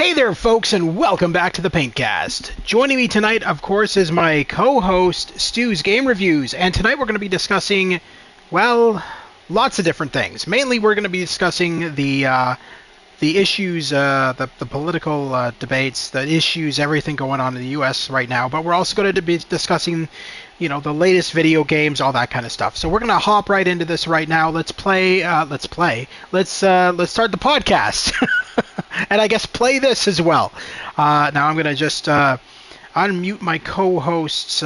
Hey there, folks, and welcome back to the Paintcast. Joining me tonight, of course, is my co-host, Stu's Game Reviews, and tonight we're going to be discussing, well, lots of different things. Mainly, we're going to be discussing the issues, the political debates, the issues, everything going on in the U.S. right now, but we're also going to be discussing, you know, the latest video games, all that kind of stuff. So we're going to hop right into this right now. Let's start the podcast. And I guess play this as well. Now I'm going to just unmute my co-host's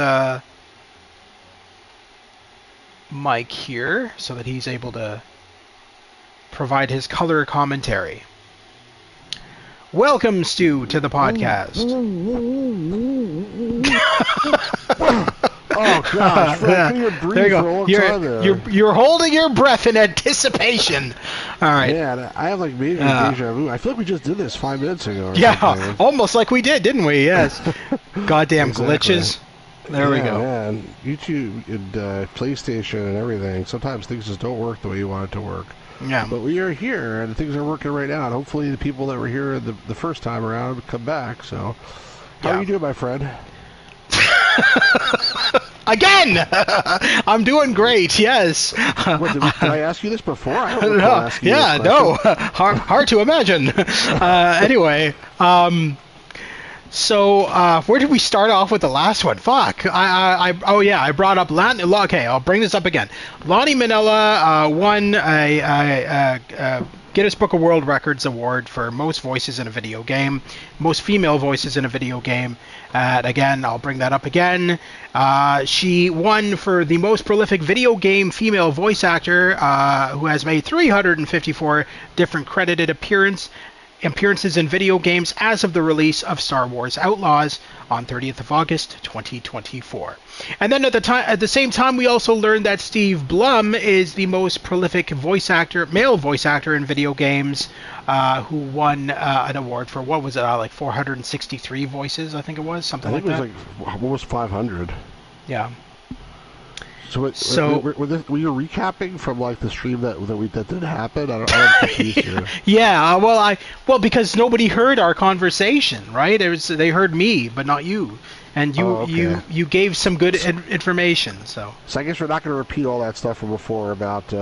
mic here so that he's able to provide his color commentary. Welcome, Stu, to the podcast. Oh gosh, Fred, you breathe there you for go. a long time there. You're holding your breath in anticipation. All right. Man, I have like major deja vu. I feel like we just did this 5 minutes ago. Yeah, almost like we did, didn't we? Yes. Goddamn glitches. There we go. Man, YouTube and PlayStation and everything. Sometimes things just don't work the way you want it to work. Yeah. But we are here, and things are working right now. And hopefully, the people that were here the first time around come back. So, how are you doing, my friend? Again! I'm doing great, yes. What, did I ask you this before? I don't know. Hard to imagine. Anyway, so where did we start off with the last one? Fuck. I brought up Lani. Okay, I'll bring this up again. Lani Minella won a Guinness Book of World Records award for most voices in a video game, most female voices in a video game. Again, I'll bring that up again. She won for the most prolific video game female voice actor, who has made 354 different credited appearances in video games as of the release of Star Wars Outlaws on 30th of August 2024. And then at the same time, we also learned that Steve Blum is the most prolific male voice actor in video games, who won an award for, what was it, like 463 voices, I think it was, something like that. I think it was like almost 500. Yeah. So were you recapping from like the stream that didn't happen? I'm confused here. Yeah, well, because nobody heard our conversation, right? They heard me, but not you, and you gave some good information. So I guess we're not going to repeat all that stuff from before about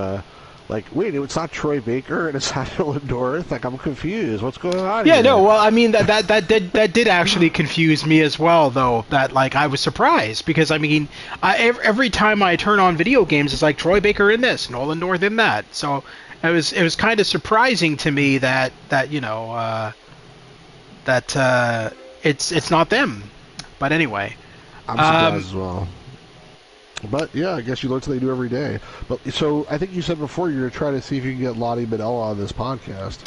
wait, it's not Troy Baker and it's not Dylan Dorth. Like, I'm confused. What's going on here? Yeah, no, well, I mean, that did actually confuse me as well, though. That, like, I was surprised because, I mean, every time I turn on video games, it's like Troy Baker in this, Nolan North in that. So it was kind of surprising to me that you know it's not them. But anyway, I'm surprised as well. But yeah, I guess you learn something new every day. But so I think you said before you're trying to see if you can get Lani Minella on this podcast.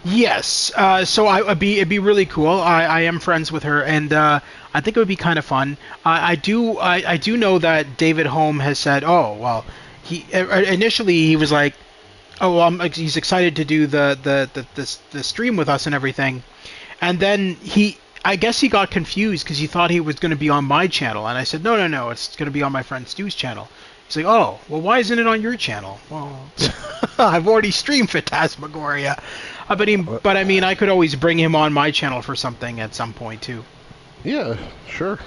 Yes. So it'd be really cool. I am friends with her, and I think it would be kind of fun. I do know that David Holm has said, oh well, he initially he was like, oh well, he's excited to do the stream with us and everything, and then I guess he got confused because he thought he was going to be on my channel. And I said, no, it's going to be on my friend Stu's channel. He's like, oh, well, why isn't it on your channel? Well, I've already streamed Phantasmagoria. But I mean, I could always bring him on my channel for something at some point, too. Yeah, sure.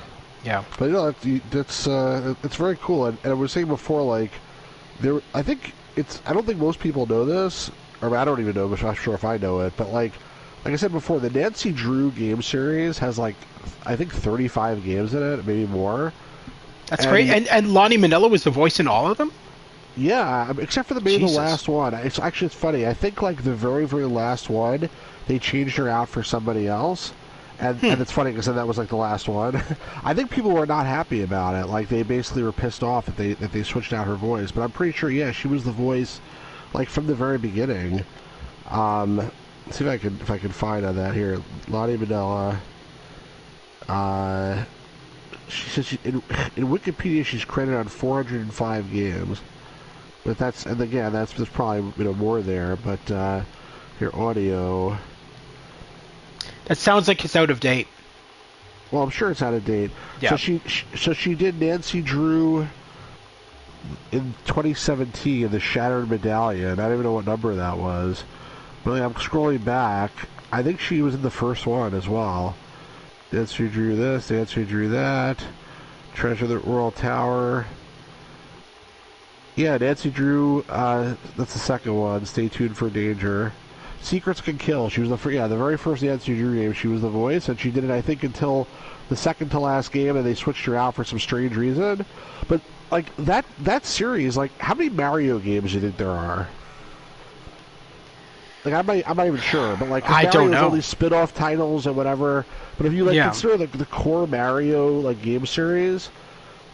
Yeah. But, you know, it's very cool. And I was saying before, like, I don't think most people know this. Or I don't even know, but I'm not sure if I know it. But, like I said before, the Nancy Drew game series has, like, I think 35 games in it, maybe more. That's great. And Lani Minella was the voice in all of them? Yeah, except for the last one. It's funny. I think, like, the very, very last one, they changed her out for somebody else. And it's funny because that was, like, the last one. I think people were not happy about it. Like, they basically were pissed off that they switched out her voice. But I'm pretty sure, yeah, she was the voice, like, from the very beginning. Let's see if I can find on that here. Lani Minella. She says in Wikipedia she's credited on 405 games, but there's probably more there. But here, audio. That sounds like it's out of date. Well, I'm sure it's out of date. Yeah. So she did Nancy Drew in 2017 in the Shattered Medallion. I don't even know what number that was. But I'm scrolling back, I think she was in the first one as well. Nancy Drew this, Nancy Drew that. Treasure the Royal Tower. Yeah, Nancy Drew, that's the second one. Stay tuned for danger. Secrets Can Kill. She was the very first Nancy Drew game. She was the voice, and she did it, I think, until the second to last game, and they switched her out for some strange reason. But like that series, like how many Mario games do you think there are? Like I'm not even sure, but like I don't know. All these spin-off titles and whatever. But if you like consider the core Mario like game series,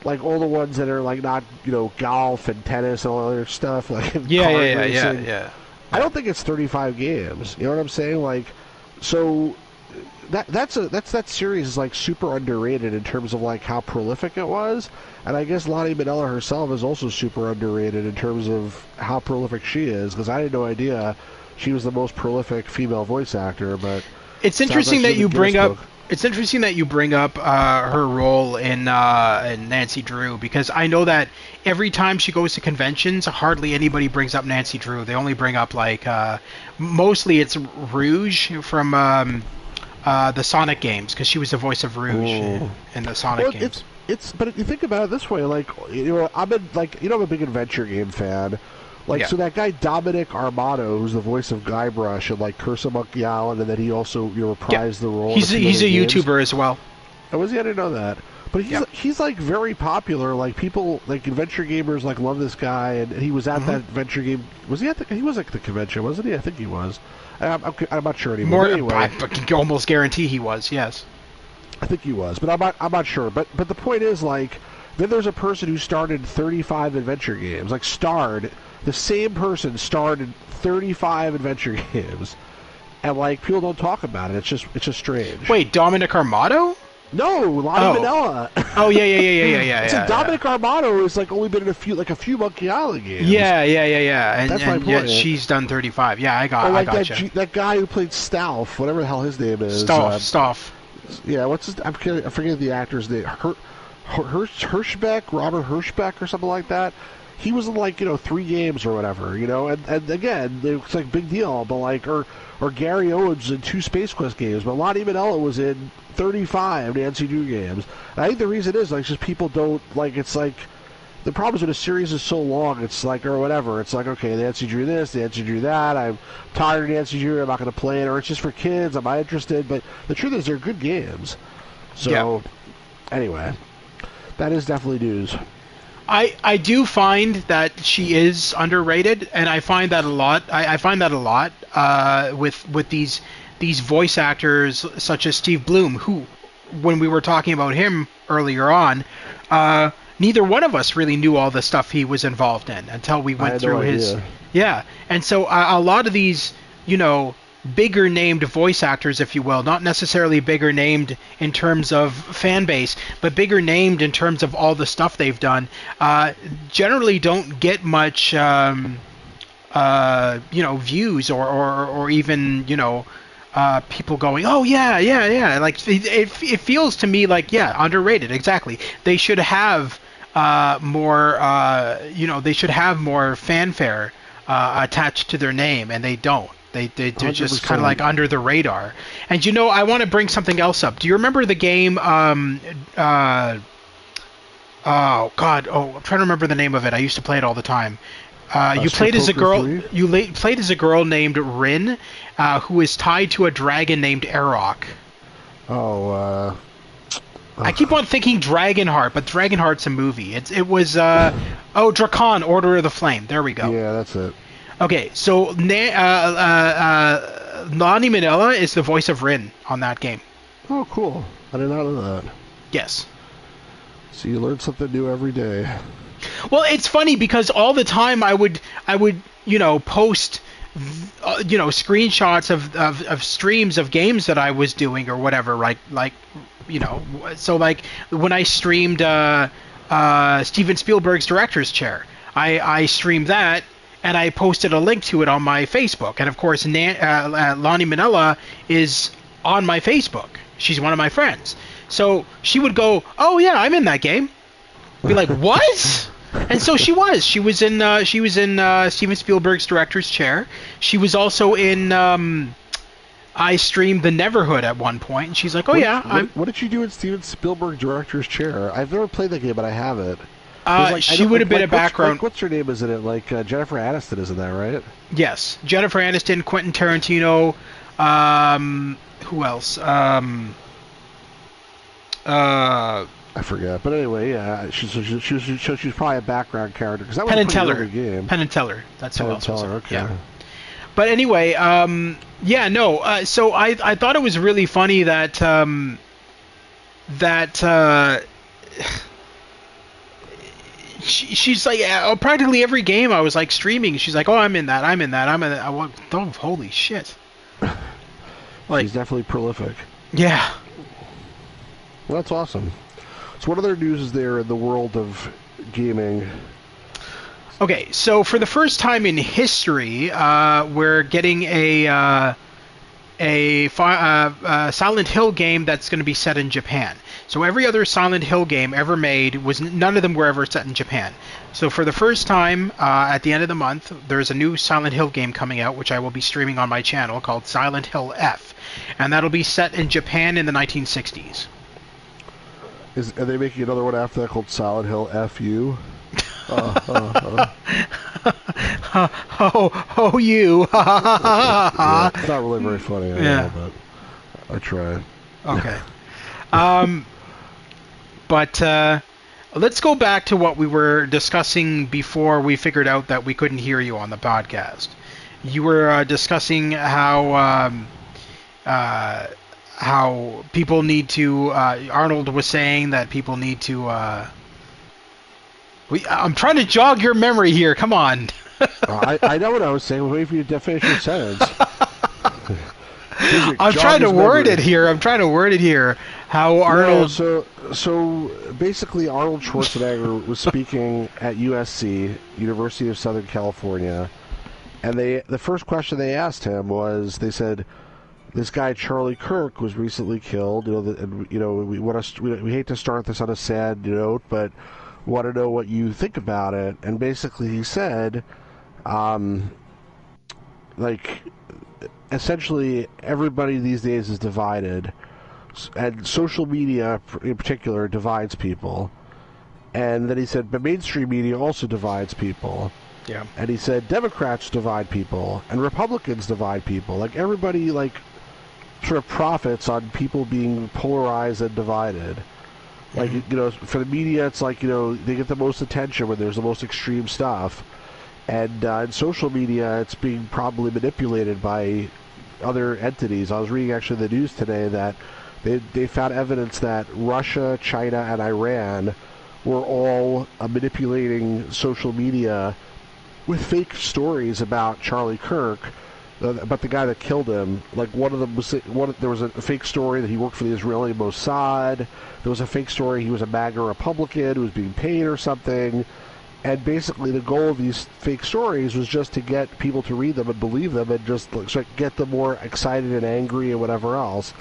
like all the ones that are like not golf and tennis and all other stuff like yeah. I don't think it's 35 games. You know what I'm saying? Like, so that series is like super underrated in terms of like how prolific it was, and I guess Lani Minella herself is also super underrated in terms of how prolific she is, because I had no idea she was the most prolific female voice actor. But it's interesting that you bring up. It's interesting that you bring up her role in Nancy Drew, because I know that every time she goes to conventions, hardly anybody brings up Nancy Drew. They only bring up like mostly it's Rouge from the Sonic games, because she was the voice of Rouge in the Sonic games. But if you think about it this way, like I'm a big adventure game fan. So that guy Dominic Armato, who's the voice of Guybrush and like Curse of Monkey Island, and then he also reprised the role. He's a YouTuber as well. Oh, was he? I didn't know that. But he's like very popular. Like people, like adventure gamers, like love this guy, and he was at that adventure game. Was he at he was at the convention, wasn't he? I think he was. I'm not sure anymore. Anyway, I can almost guarantee he was. Yes, I think he was, but I'm not sure. But the point is, like, then there's a person who started 35 adventure games, the same person starred in 35 adventure games, and like people don't talk about it. It's just strange. Wait, Dominic Armato? No, Lani Minella. Oh yeah. So Dominic Armato has like only been in a few Monkey Island games. Yeah. And, that's my point. Yet she's done 35. Yeah, I gotcha. That guy who played Stauff, whatever the hell his name is. Stauff. Yeah, what's his? I'm forgetting the actor's name. Hirschbeck, Robert Hirschbeck, or something like that. He was in like 3 games or whatever, and again it's like big deal, but like or Gary Owens in 2 Space Quest games, but Lani Minella was in 35 Nancy Drew games. And I think the reason is like just people don't like. It's like the problem is when a series is so long, it's like or whatever. It's like okay, Nancy Drew this, Nancy Drew that. I'm tired of Nancy Drew. I'm not going to play it, or it's just for kids. I'm not interested. But the truth is, they're good games. So anyway, that is definitely news. I do find that she is underrated, and I find that a lot. I find that a lot with these voice actors such as Steve Bloom, who, when we were talking about him earlier on, neither one of us really knew all the stuff he was involved in until we went through his. Yeah, and so a lot of these, bigger named voice actors, if you will, not necessarily bigger named in terms of fan base, but bigger named in terms of all the stuff they've done, generally don't get much views or even people going, oh yeah, like it feels to me like underrated. Exactly, they should have more they should have more fanfare attached to their name, and they don't. They're just kind of like under the radar. And I want to bring something else up. Do you remember the game? I'm trying to remember the name of it. I used to play it all the time. You played as a girl. 3? You played as a girl named Rin, who is tied to a dragon named Arok. I keep on thinking Dragonheart, but Dragonheart's a movie. It was Drakan, Order of the Flame. There we go. Yeah, that's it. Okay, so Lani Minella is the voice of Rin on that game. Oh, cool. I did not know that. Yes. So you learn something new every day. Well, it's funny because all the time I would post screenshots of streams of games that I was doing or whatever, right? So like when I streamed Steven Spielberg's Director's Chair, I streamed that. And I posted a link to it on my Facebook. And of course, Lani Minella is on my Facebook. She's one of my friends. So she would go, "Oh yeah, I'm in that game." I'd be like, "What?" And so she was. She was in Steven Spielberg's Director's Chair. She was also in I streamed The Neverhood at one point, and she's like, "Oh yeah, what did you do in Steven Spielberg director's chair? I've never played that game, but I have it." She would have been a background. What's her name? Is in it like Jennifer Aniston? Isn't that right? Yes, Jennifer Aniston, Quentin Tarantino. Who else? I forget. But anyway, yeah, she's probably a background character because that was Penn a and pretty Teller. early game. Penn and Teller. That's who else was it. Okay. Yeah. But anyway, yeah, no. So I thought it was really funny that she's like practically every game I was like streaming. She's like, "Oh, I'm in that. I'm in that. I'm in that." I went, "Oh, holy shit!" Like, she's definitely prolific. Yeah. Well, that's awesome. So, what other news is there in the world of gaming? Okay, so for the first time in history, we're getting a Silent Hill game that's going to be set in Japan. So every other Silent Hill game ever made none of them were ever set in Japan. So for the first time, at the end of the month, there's a new Silent Hill game coming out, which I will be streaming on my channel, called Silent Hill F, and that'll be set in Japan in the 1960s. Are they making another one after that called Silent Hill FU? You. Yeah, it's not really very funny, I know, but I tried. Okay. But let's go back to what we were discussing before we figured out that we couldn't hear you on the podcast. You were discussing how people need to. Arnold was saying that people need to. I'm trying to jog your memory here. Come on. I know what I was saying. I'm waiting for you to finish your sentence. I'm trying to word it here. How Arnold. No, so basically, Arnold Schwarzenegger was speaking at USC, University of Southern California, and the first question they asked him was, they said, this guy Charlie Kirk was recently killed. We hate to start this on a sad note, but want to know what you think about it. And basically, he said, essentially, everybody these days is divided, and social media in particular divides people. And then he said, but mainstream media also divides people. Yeah. And he said, Democrats divide people, and Republicans divide people. Like, everybody, sort of profits on people being polarized and divided. Like, for the media, it's like, they get the most attention when there's the most extreme stuff. And in social media, it's being probably manipulated by other entities. I was reading actually the news today that they found evidence that Russia, China, and Iran were all manipulating social media with fake stories about Charlie Kirk, about the guy that killed him. Like, one of them was there was a fake story that he worked for the Israeli Mossad. There was a fake story he was a MAGA Republican who was being paid or something. And basically, the goal of these fake stories was just to get people to read them and believe them, and just get them more excited and angry and whatever else.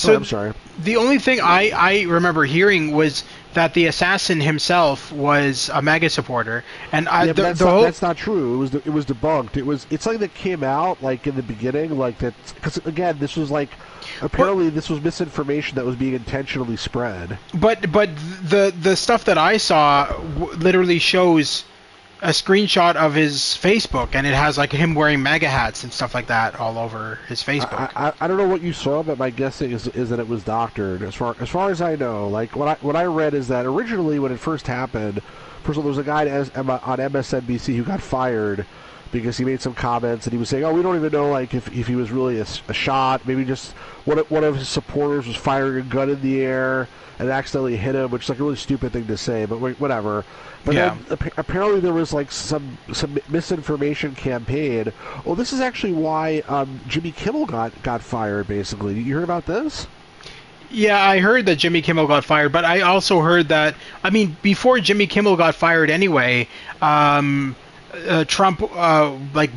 I'm sorry. The only thing I remember hearing was that the assassin himself was a MAGA supporter, and that's not true. It was debunked. It's something that came out in the beginning, that, because again, this was apparently this was misinformation that was being intentionally spread. But the stuff that I saw literally shows a screenshot of his Facebook, and it has him wearing MAGA hats and stuff like that all over his Facebook. I don't know what you saw, but my guess is that it was doctored. As far as I know, what I read is that originally when it first happened, first of all, there was a guy on MSNBC who got fired because he made some comments and he was saying, "Oh, we don't even know if he was really a shot. Maybe just one of his supporters was firing a gun in the air and accidentally hit him," which is a really stupid thing to say, but whatever. But then apparently there was some misinformation campaign. Oh, this is actually why Jimmy Kimmel got fired. Basically, you heard about this? Yeah, I heard that Jimmy Kimmel got fired, but I also heard that, before Jimmy Kimmel got fired anyway, Trump,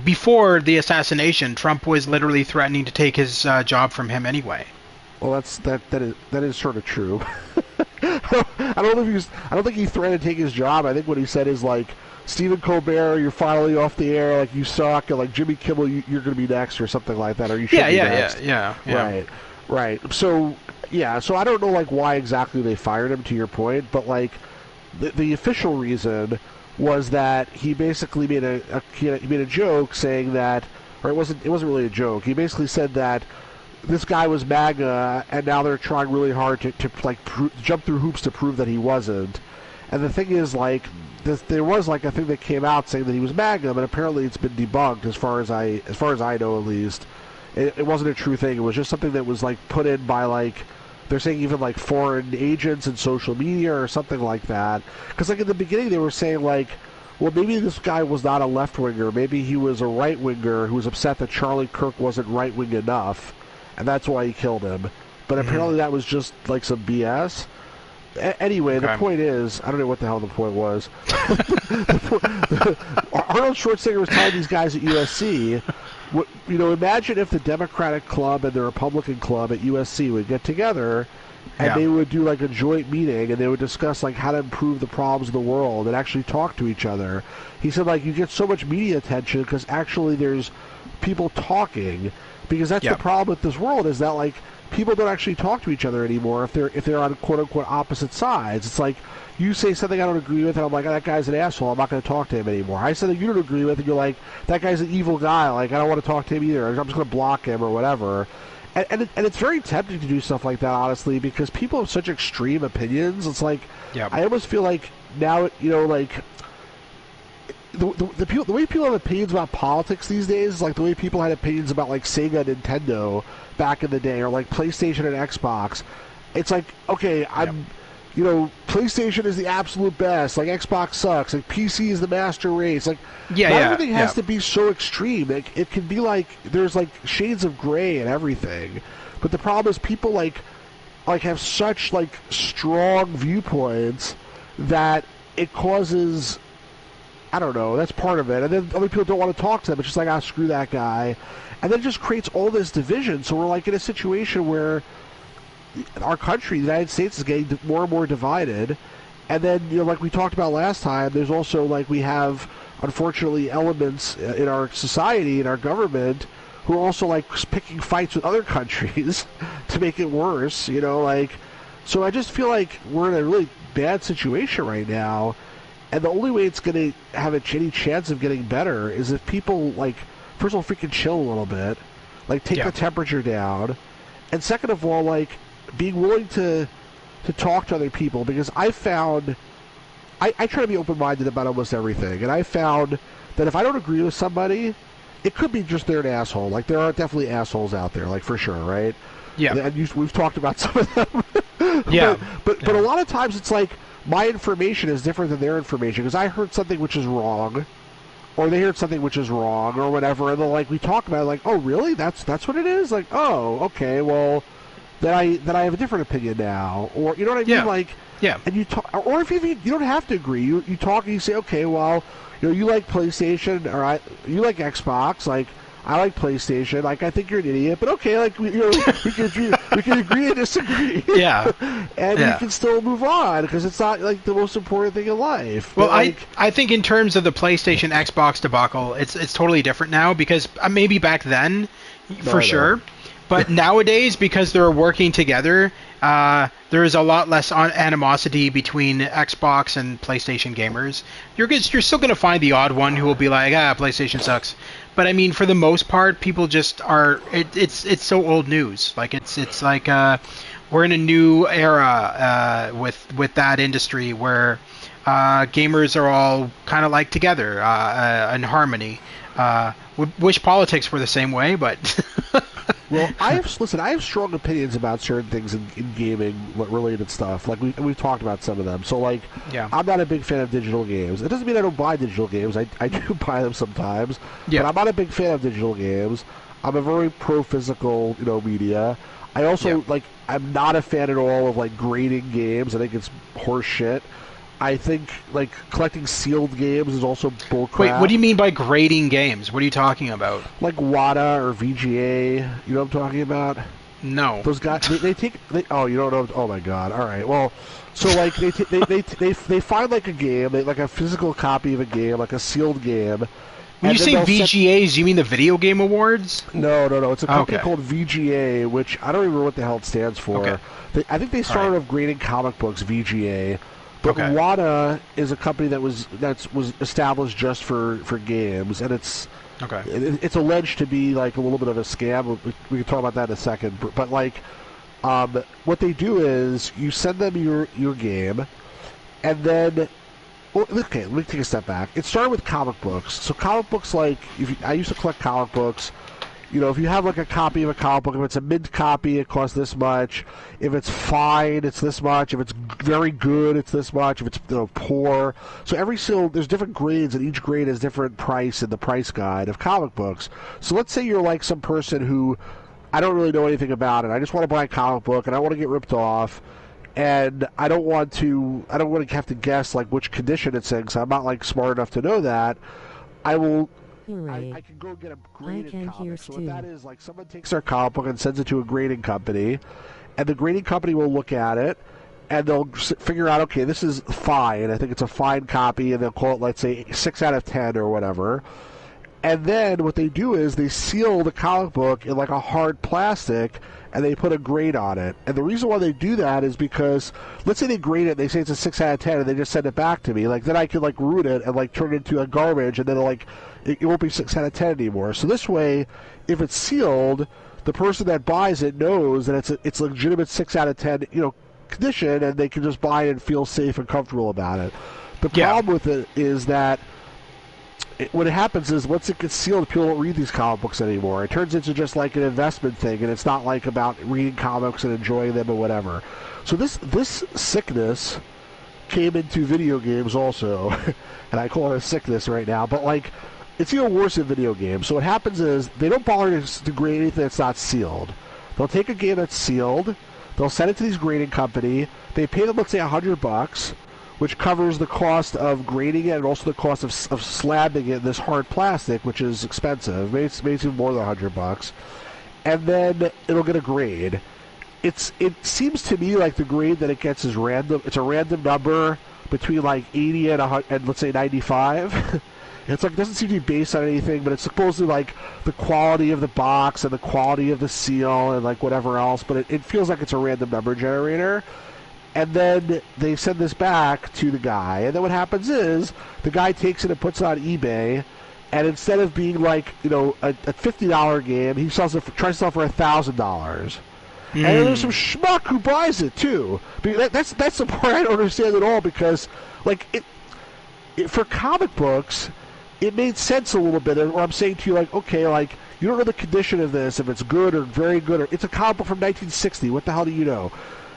before the assassination, Trump was literally threatening to take his job from him anyway. Well, that is sort of true. I don't think he threatened to take his job. I think what he said is like, Stephen Colbert, you're finally off the air, like you suck, and like Jimmy Kimmel, you're going to be next, or something like that, or you should be next. Yeah. Right. So I don't know like why exactly they fired him. To your point, but like the official reason was that he basically made a joke saying that, or it wasn't really a joke. He basically said that this guy was MAGA, and now they're trying really hard to jump through hoops to prove that he wasn't. And the thing is, like, there was like a thing that came out saying that he was MAGA, but apparently it's been debunked as far as I know, at least. It wasn't a true thing. It was just something that was like put in by like, they're saying even like foreign agents in social media or something like that. Because like in the beginning they were saying like, well, maybe this guy was not a left-winger. Maybe he was a right-winger who was upset that Charlie Kirk wasn't right-wing enough, and that's why he killed him. But apparently that was just like some BS. Anyway, okay. The point is, I don't know what the hell the point was. Arnold Schwarzenegger was telling these guys at USC, imagine if the Democratic club and the Republican club at USC would get together and they would do like a joint meeting and they would discuss like how to improve the problems of the world and actually talk to each other. He said like you get so much media attention because actually there's people talking, because that's the problem with this world, is that like people don't actually talk to each other anymore if they're on quote unquote opposite sides. It's like you say something I don't agree with and I'm like, oh, that guy's an asshole, I'm not going to talk to him anymore. I said that you don't agree with and you're like, that guy's an evil guy, like I don't want to talk to him either, I'm just going to block him or whatever. And it's very tempting to do stuff like that, honestly, because people have such extreme opinions. It's like I almost feel like now, like the way people have opinions about politics these days is like the way people had opinions about like Sega and Nintendo back in the day, or like PlayStation and Xbox. It's like, okay, PlayStation is the absolute best, like Xbox sucks, like PC is the master race, like everything has to be so extreme. It can be like there's like shades of gray and everything, but the problem is people like have such like strong viewpoints that it causes, I don't know, that's part of it. And then other people don't want to talk to them. It's just like, screw that guy. And then it just creates all this division. So we're like in a situation where our country, the United States, is getting more and more divided. And then, like we talked about last time, there's also like we have, unfortunately, elements in our society, in our government, who are also like picking fights with other countries to make it worse, So I just feel like we're in a really bad situation right now. And the only way it's going to have any chance of getting better is if people, like, first of all, freaking chill a little bit, like, take the temperature down, and second of all, like, being willing to talk to other people, because I found, I try to be open-minded about almost everything, and I found that if I don't agree with somebody, it could be just they're an asshole. Like, there are definitely assholes out there, like, for sure, right? Yeah. And we've talked about some of them. But a lot of times it's like, my information is different than their information, because I heard something which is wrong, or they heard something which is wrong, or whatever, and then like we talk about it, like, oh really, that's what it is, like, oh okay, well then I have a different opinion now, or you know what I mean, like and you talk, or if you don't have to agree, you talk and you say, okay, well, you like PlayStation, or you like Xbox, like I like PlayStation. Like, I think you're an idiot, but okay, like we can agree and disagree. And we can still move on, because it's not like the most important thing in life. Well, I think in terms of the PlayStation Xbox debacle, it's totally different now, because maybe back then, for sure, but nowadays, because they're working together, there is a lot less animosity between Xbox and PlayStation gamers. You're still going to find the odd one who will be like, PlayStation sucks. But I mean, for the most part, people just are. It's so old news. Like it's like we're in a new era with that industry where gamers are all kind of like together in harmony. Wish politics were the same way, but. Well, I have strong opinions about certain things in gaming related stuff. Like we've talked about some of them. So like, I'm not a big fan of digital games. It doesn't mean I don't buy digital games. I do buy them sometimes. But I'm not a big fan of digital games. I'm a very pro physical, media. I also I'm not a fan at all of like grading games. I think it's horse shit. I think like collecting sealed games is also bullcrap. Wait, what do you mean by grading games? What are you talking about? Like WADA or VGA. You know what I'm talking about? No. Those guys, they take. Oh, you don't know? Oh my God! All right. Well, so like they find like a game, like a physical copy of a game, like a sealed game. When you say VGAs, you mean the Video Game Awards? No. It's a company called VGA, which I don't even remember what the hell it stands for. Okay. I think they started off grading comic books, VGA. But WADA is a company that was established just for games, and it's alleged to be like a little bit of a scam. We can talk about that in a second. But like, what they do is you send them your game, and then. Well, okay, let me take a step back. It started with comic books. So comic books, like, I used to collect comic books. You know, if you have like a copy of a comic book, if it's a mint copy, it costs this much. If it's fine, it's this much. If it's very good, it's this much. If it's poor, so there's different grades, and each grade has different price in the price guide of comic books. So let's say you're like some person who I don't really know anything about it. I just want to buy a comic book, and I want to get ripped off. And I don't want to have to guess like which condition it's in, because I'm not like smart enough to know that. I can go get a graded comic. So what that is, like, someone takes their comic book and sends it to a grading company, and the grading company will look at it, and they'll figure out, okay, this is fine. I think it's a fine copy, and they'll call it, let's say, 6 out of 10 or whatever. And then what they do is they seal the comic book in like a hard plastic, and they put a grade on it. And the reason why they do that is because, let's say they grade it, they say it's a 6 out of 10, and they just send it back to me. Like, then I could like ruin it and like turn it into a garbage, and then like it won't be 6 out of 10 anymore. So this way, if it's sealed, the person that buys it knows that it's a legitimate 6 out of 10, condition, and they can just buy it and feel safe and comfortable about it. The problem with it is that what happens is once it gets sealed, people don't read these comic books anymore. It turns into just like an investment thing, and it's not like about reading comics and enjoying them or whatever. So this sickness came into video games also, and I call it a sickness right now, but like it's even worse in video games. So what happens is they don't bother to grade anything that's not sealed. They'll take a game that's sealed, they'll send it to these grading company, they pay them, let's say, $100, which covers the cost of grading it and also the cost of slabbing it in this hard plastic, which is expensive. Maybe even more than $100. And then it'll get a grade. It seems to me like the grade that it gets is random. It's a random number between like 80 and let's say 95. It's like, it doesn't seem to be based on anything, but it's supposedly like the quality of the box and the quality of the seal and like whatever else. But it feels like it's a random number generator. And then they send this back to the guy, and then what happens is the guy takes it and puts it on eBay, and instead of being like a $50 game, he tries to sell it for $1,000. And then there's some schmuck who buys it too. That's the part I don't understand at all, because like for comic books, it made sense a little bit. Or I'm saying to you, like, okay, like, you don't know the condition of this, if it's good or very good, or it's a comic book from 1960. What the hell do you know?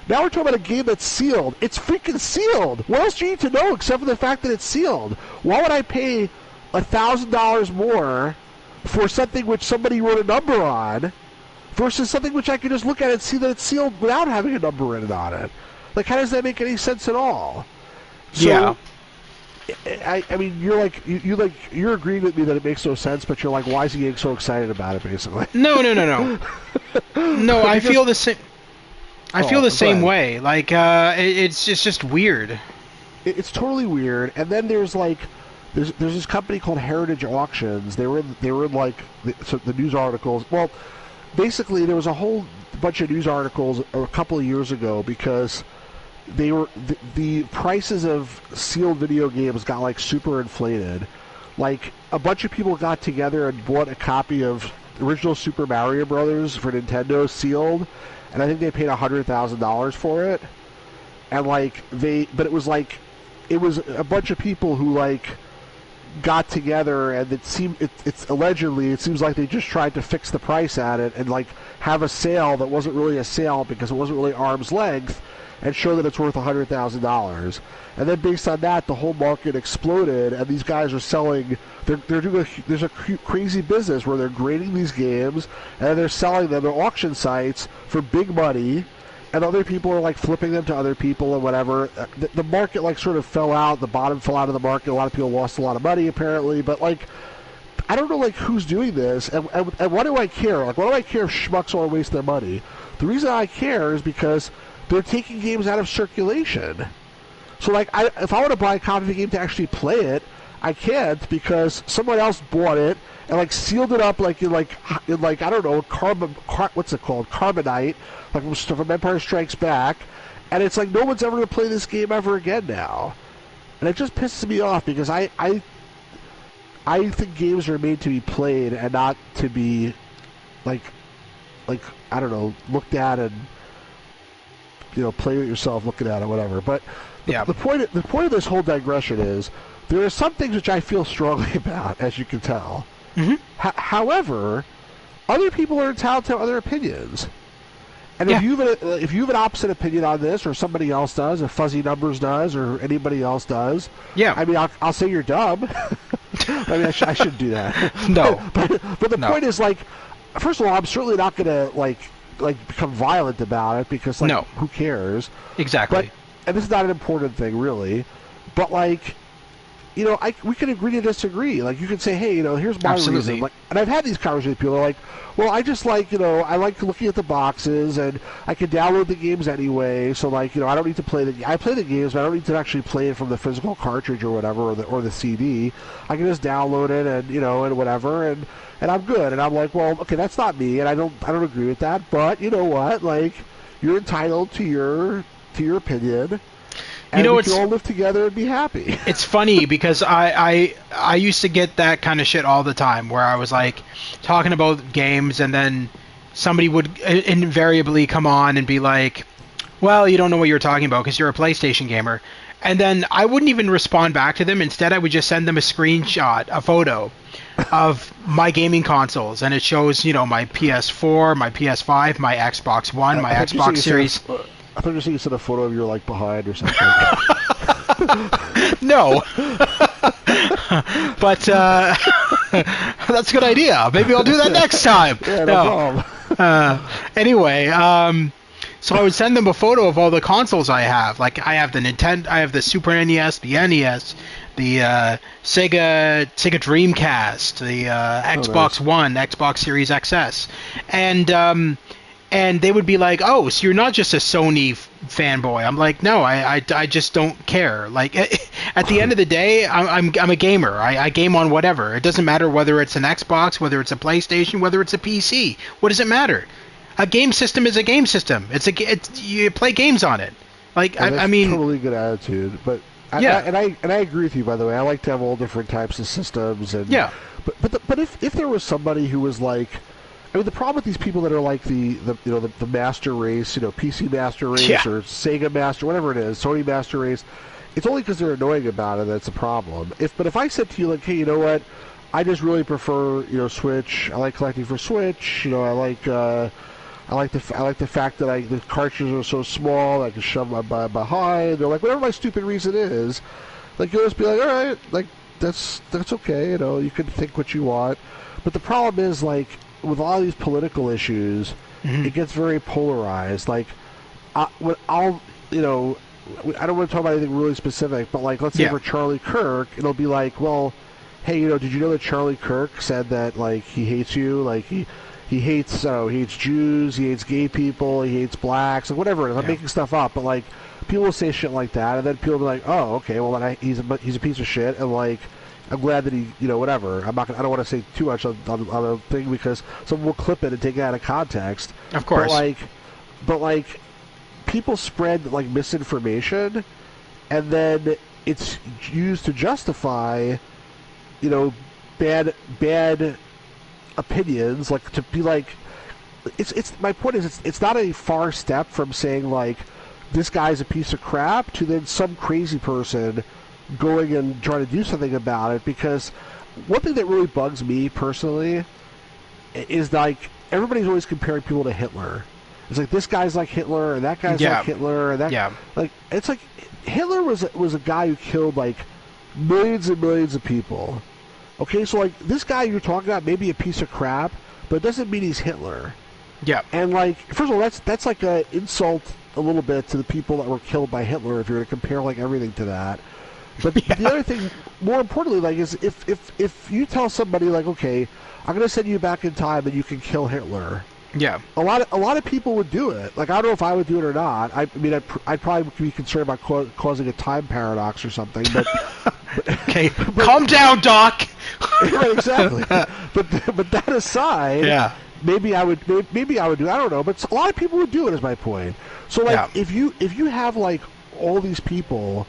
Now we're talking about a game that's sealed. It's freaking sealed. What else do you need to know except for the fact that it's sealed? Why would I pay $1,000 more for something which somebody wrote a number on versus something which I can just look at and see that it's sealed without having a number written on it? Like, how does that make any sense at all? So, yeah. I mean, you're agreeing with me that it makes no sense, but you're like, why is he getting so excited about it, basically? No. No, I feel the same. I feel the same way. Like, it's just weird. It's totally weird. And then there's this company called Heritage Auctions. They were in like the news articles. Well, basically there was a whole bunch of news articles a couple of years ago because the prices of sealed video games got like super inflated. Like, a bunch of people got together and bought a copy of original Super Mario Brothers for Nintendo sealed. And I think they paid $100,000 for it, and but it was a bunch of people who like got together, and it seems like they just tried to fix the price at it and like have a sale that wasn't really a sale because it wasn't really arm's length, and show that it's worth $100,000. And then based on that, the whole market exploded, and these guys are selling. There's a crazy business where they're grading these games and they're selling them to auction sites for big money, and other people are like flipping them to other people and whatever. The market like sort of fell out. The bottom fell out of the market. A lot of people lost a lot of money apparently, but like I don't know like who's doing this, and why do I care? Like, why do I care if schmucks want to waste their money? The reason I care is because they're taking games out of circulation. So like, if I want to buy a copy of the game to actually play it, I can't because someone else bought it and like sealed it up like in I don't know, what's it called, carbonite, like from Empire Strikes Back, and it's like no one's ever going to play this game ever again now, and it just pisses me off because I think games are made to be played and not to be like I don't know, looked at and play it yourself, looking at it, whatever. But the point of this whole digression is there are some things which I feel strongly about, as you can tell. Mm-hmm. However, other people are entitled to other opinions. And if you have an opposite opinion on this, or somebody else does, if Fuzzy Numbers does, or anybody else does, I mean, I'll say you're dumb. I mean, I shouldn't do that. No. But the point is, like, first of all, I'm certainly not going to like become violent about it because, like, who cares? Exactly. And this is not an important thing, really. But like, we can agree to disagree. Like, you can say, hey, here's my reason. Like, and I've had these conversations with people. They're like, well, I just like, I like looking at the boxes, and I can download the games anyway. So, like, I don't need to play I play the games, but I don't need to actually play it from the physical cartridge or whatever, or the CD. I can just download it and and whatever, and I'm good. And I'm like, well, okay, that's not me, and I don't agree with that. But you know what? Like, you're entitled to your opinion. And we can all live together and be happy. It's funny because I used to get that kind of shit all the time where I was like talking about games and then somebody would invariably come on and be like, well, you don't know what you're talking about because you're a PlayStation gamer. And then I wouldn't even respond back to them. Instead, I would just send them a screenshot, a photo of my gaming consoles. And it shows, my PS4, my PS5, my Xbox One, my Xbox Series. I thought you were saying you sent a photo of your, like, behind or something. No. But that's a good idea. Maybe I'll do that next time. Yeah, no problem. Anyway, so I would send them a photo of all the consoles I have. Like, I have the Nintendo, I have the Super NES, the NES, the Sega Dreamcast, the Xbox One, Xbox Series XS. And they would be like, oh, so you're not just a Sony fanboy. I'm like, no, I just don't care. Like, at the end of the day, I'm a gamer. I game on whatever. It doesn't matter whether it's an Xbox, whether it's a PlayStation, whether it's a PC. What does it matter? A game system is a game system. You play games on it. Like, I mean, totally good attitude. But I agree with you. By the way, I like to have all different types of systems. And But if there was somebody who was like, I mean, the problem with these people that are like the master race, PC master race or Sega master, whatever it is, Sony master race, it's only because they're annoying about it that's a problem. But if I said to you, like, hey, you know what, I just really prefer Switch. I like collecting for Switch. I like the fact that the cartridges are so small I can shove my behind, or like whatever my stupid reason is. Like, you'll just be like, all right, like that's okay. You can think what you want, but the problem is, like, with all these political issues, it gets very polarized. Like, I don't want to talk about anything really specific, but like, let's say for Charlie Kirk, it'll be like, well, hey, did you know that Charlie Kirk said that, like, he hates you, like he hates Jews, he hates gay people, he hates blacks, like whatever it is. I'm making stuff up, but like, people will say shit like that, and then people will be like, oh, okay, well then he's a piece of shit, and like, I'm glad that he, whatever. I don't want to say too much on a thing because someone will clip it and take it out of context. Of course. But like, people spread like misinformation, and then it's used to justify, bad opinions. Like, to be like, it's my point is it's not a far step from saying like, this guy's a piece of crap to then some crazy person going and trying to do something about it. Because one thing that really bugs me personally is, like, everybody's always comparing people to Hitler. It's like, this guy's like Hitler, and that guy's like Hitler, and that like, it's like Hitler was a guy who killed like millions and millions of people. Okay, so like, this guy you're talking about may be a piece of crap, but it doesn't mean he's Hitler. Yeah. And like, first of all, that's like an insult a little bit to the people that were killed by Hitler if you're going to compare like everything to that. But the other thing, more importantly, like, is if you tell somebody, like, okay, I'm going to send you back in time and you can kill Hitler. Yeah. A lot of people would do it. Like, I don't know if I would do it or not. I mean, I'd probably be concerned about causing a time paradox or something. But okay, calm down, Doc. Right, exactly. But that aside, yeah. Maybe I would do it. I don't know. But a lot of people would do it. Is my point. So like, if you have like all these people,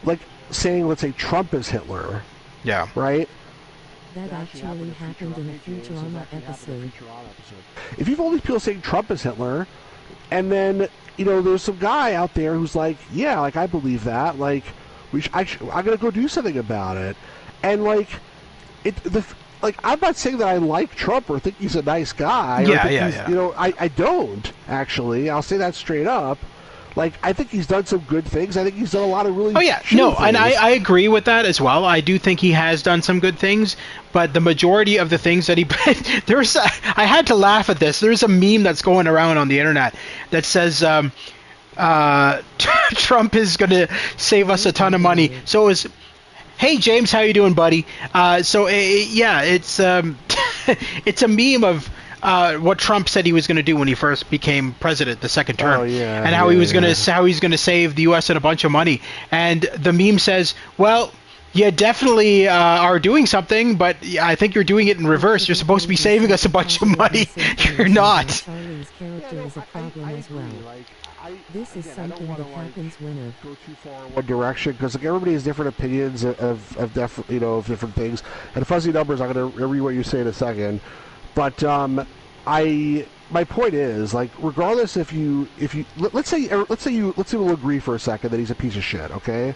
like saying, let's say Trump is Hitler. Yeah. Right. That actually happened in a Futurama episode. If you've all these people saying Trump is Hitler, and then, you know, there's some guy out there who's like, yeah, like, I believe that, like, I'm gonna go do something about it, and like, I'm not saying that I like Trump or think he's a nice guy. Yeah. You know, I don't actually. I'll say that straight up. Like, I think he's done some good things. I think he's done a lot of really no, things. and I agree with that as well. I do think he has done some good things, but the majority of the things that he I had to laugh at this. There's a meme that's going around on the internet that says Trump is going to save us a ton of money. So it was, hey James, how you doing, buddy? It's it's a meme of what Trump said he was going to do when he first became president, the second term, and how he's going to save the U.S. a bunch of money. And the meme says, well, you definitely are doing something, but I think you're doing it in reverse. You're supposed to be saving us a bunch of money. You're not. Charlie's character is a problem as well. This is something that happens when go too far in one direction, because like, everybody has different opinions of different things. And fuzzy numbers, I'm going to read what you say in a second. But my point is, like, regardless if you let's say we'll agree for a second that he's a piece of shit, okay?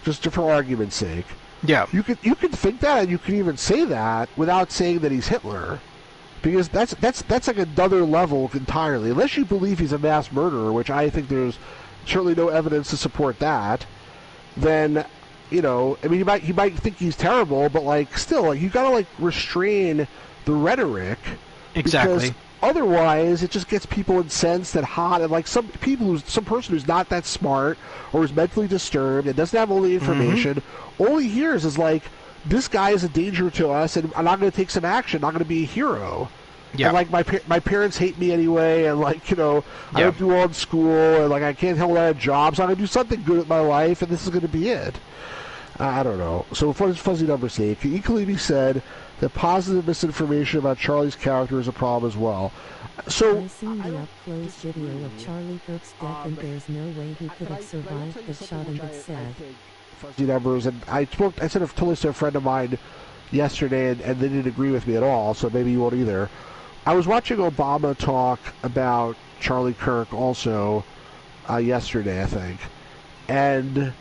Just for argument's sake. Yeah. You could think that, and you could even say that without saying that he's Hitler, because that's like another level entirely. Unless you believe he's a mass murderer, which I think there's certainly no evidence to support that. Then, you know, I mean, he might think he's terrible, but like still, like, you gotta like restrain the rhetoric, exactly, because otherwise it just gets people incensed and hot, and like some person who's not that smart or is mentally disturbed and doesn't have all the information, all he hears is like, this guy is a danger to us, and I'm not going to take some action. I'm not going to be a hero. Yeah. And like my parents hate me anyway, and like, you know, I don't do well in school, and like I can't hold out a job, so I'm going to do something good with my life, and this is going to be it. I don't know. So for fuzzy number sake, it can equally be said that positive misinformation about Charlie's character is a problem as well. So I've seen the up-close video of Charlie Kirk's death, and there's no way he could have survived the shot, and it's sad. Fuzzy numbers, and I said I've told this to a friend of mine yesterday, and they didn't agree with me at all, so maybe you won't either. I was watching Obama talk about Charlie Kirk also yesterday, I think, and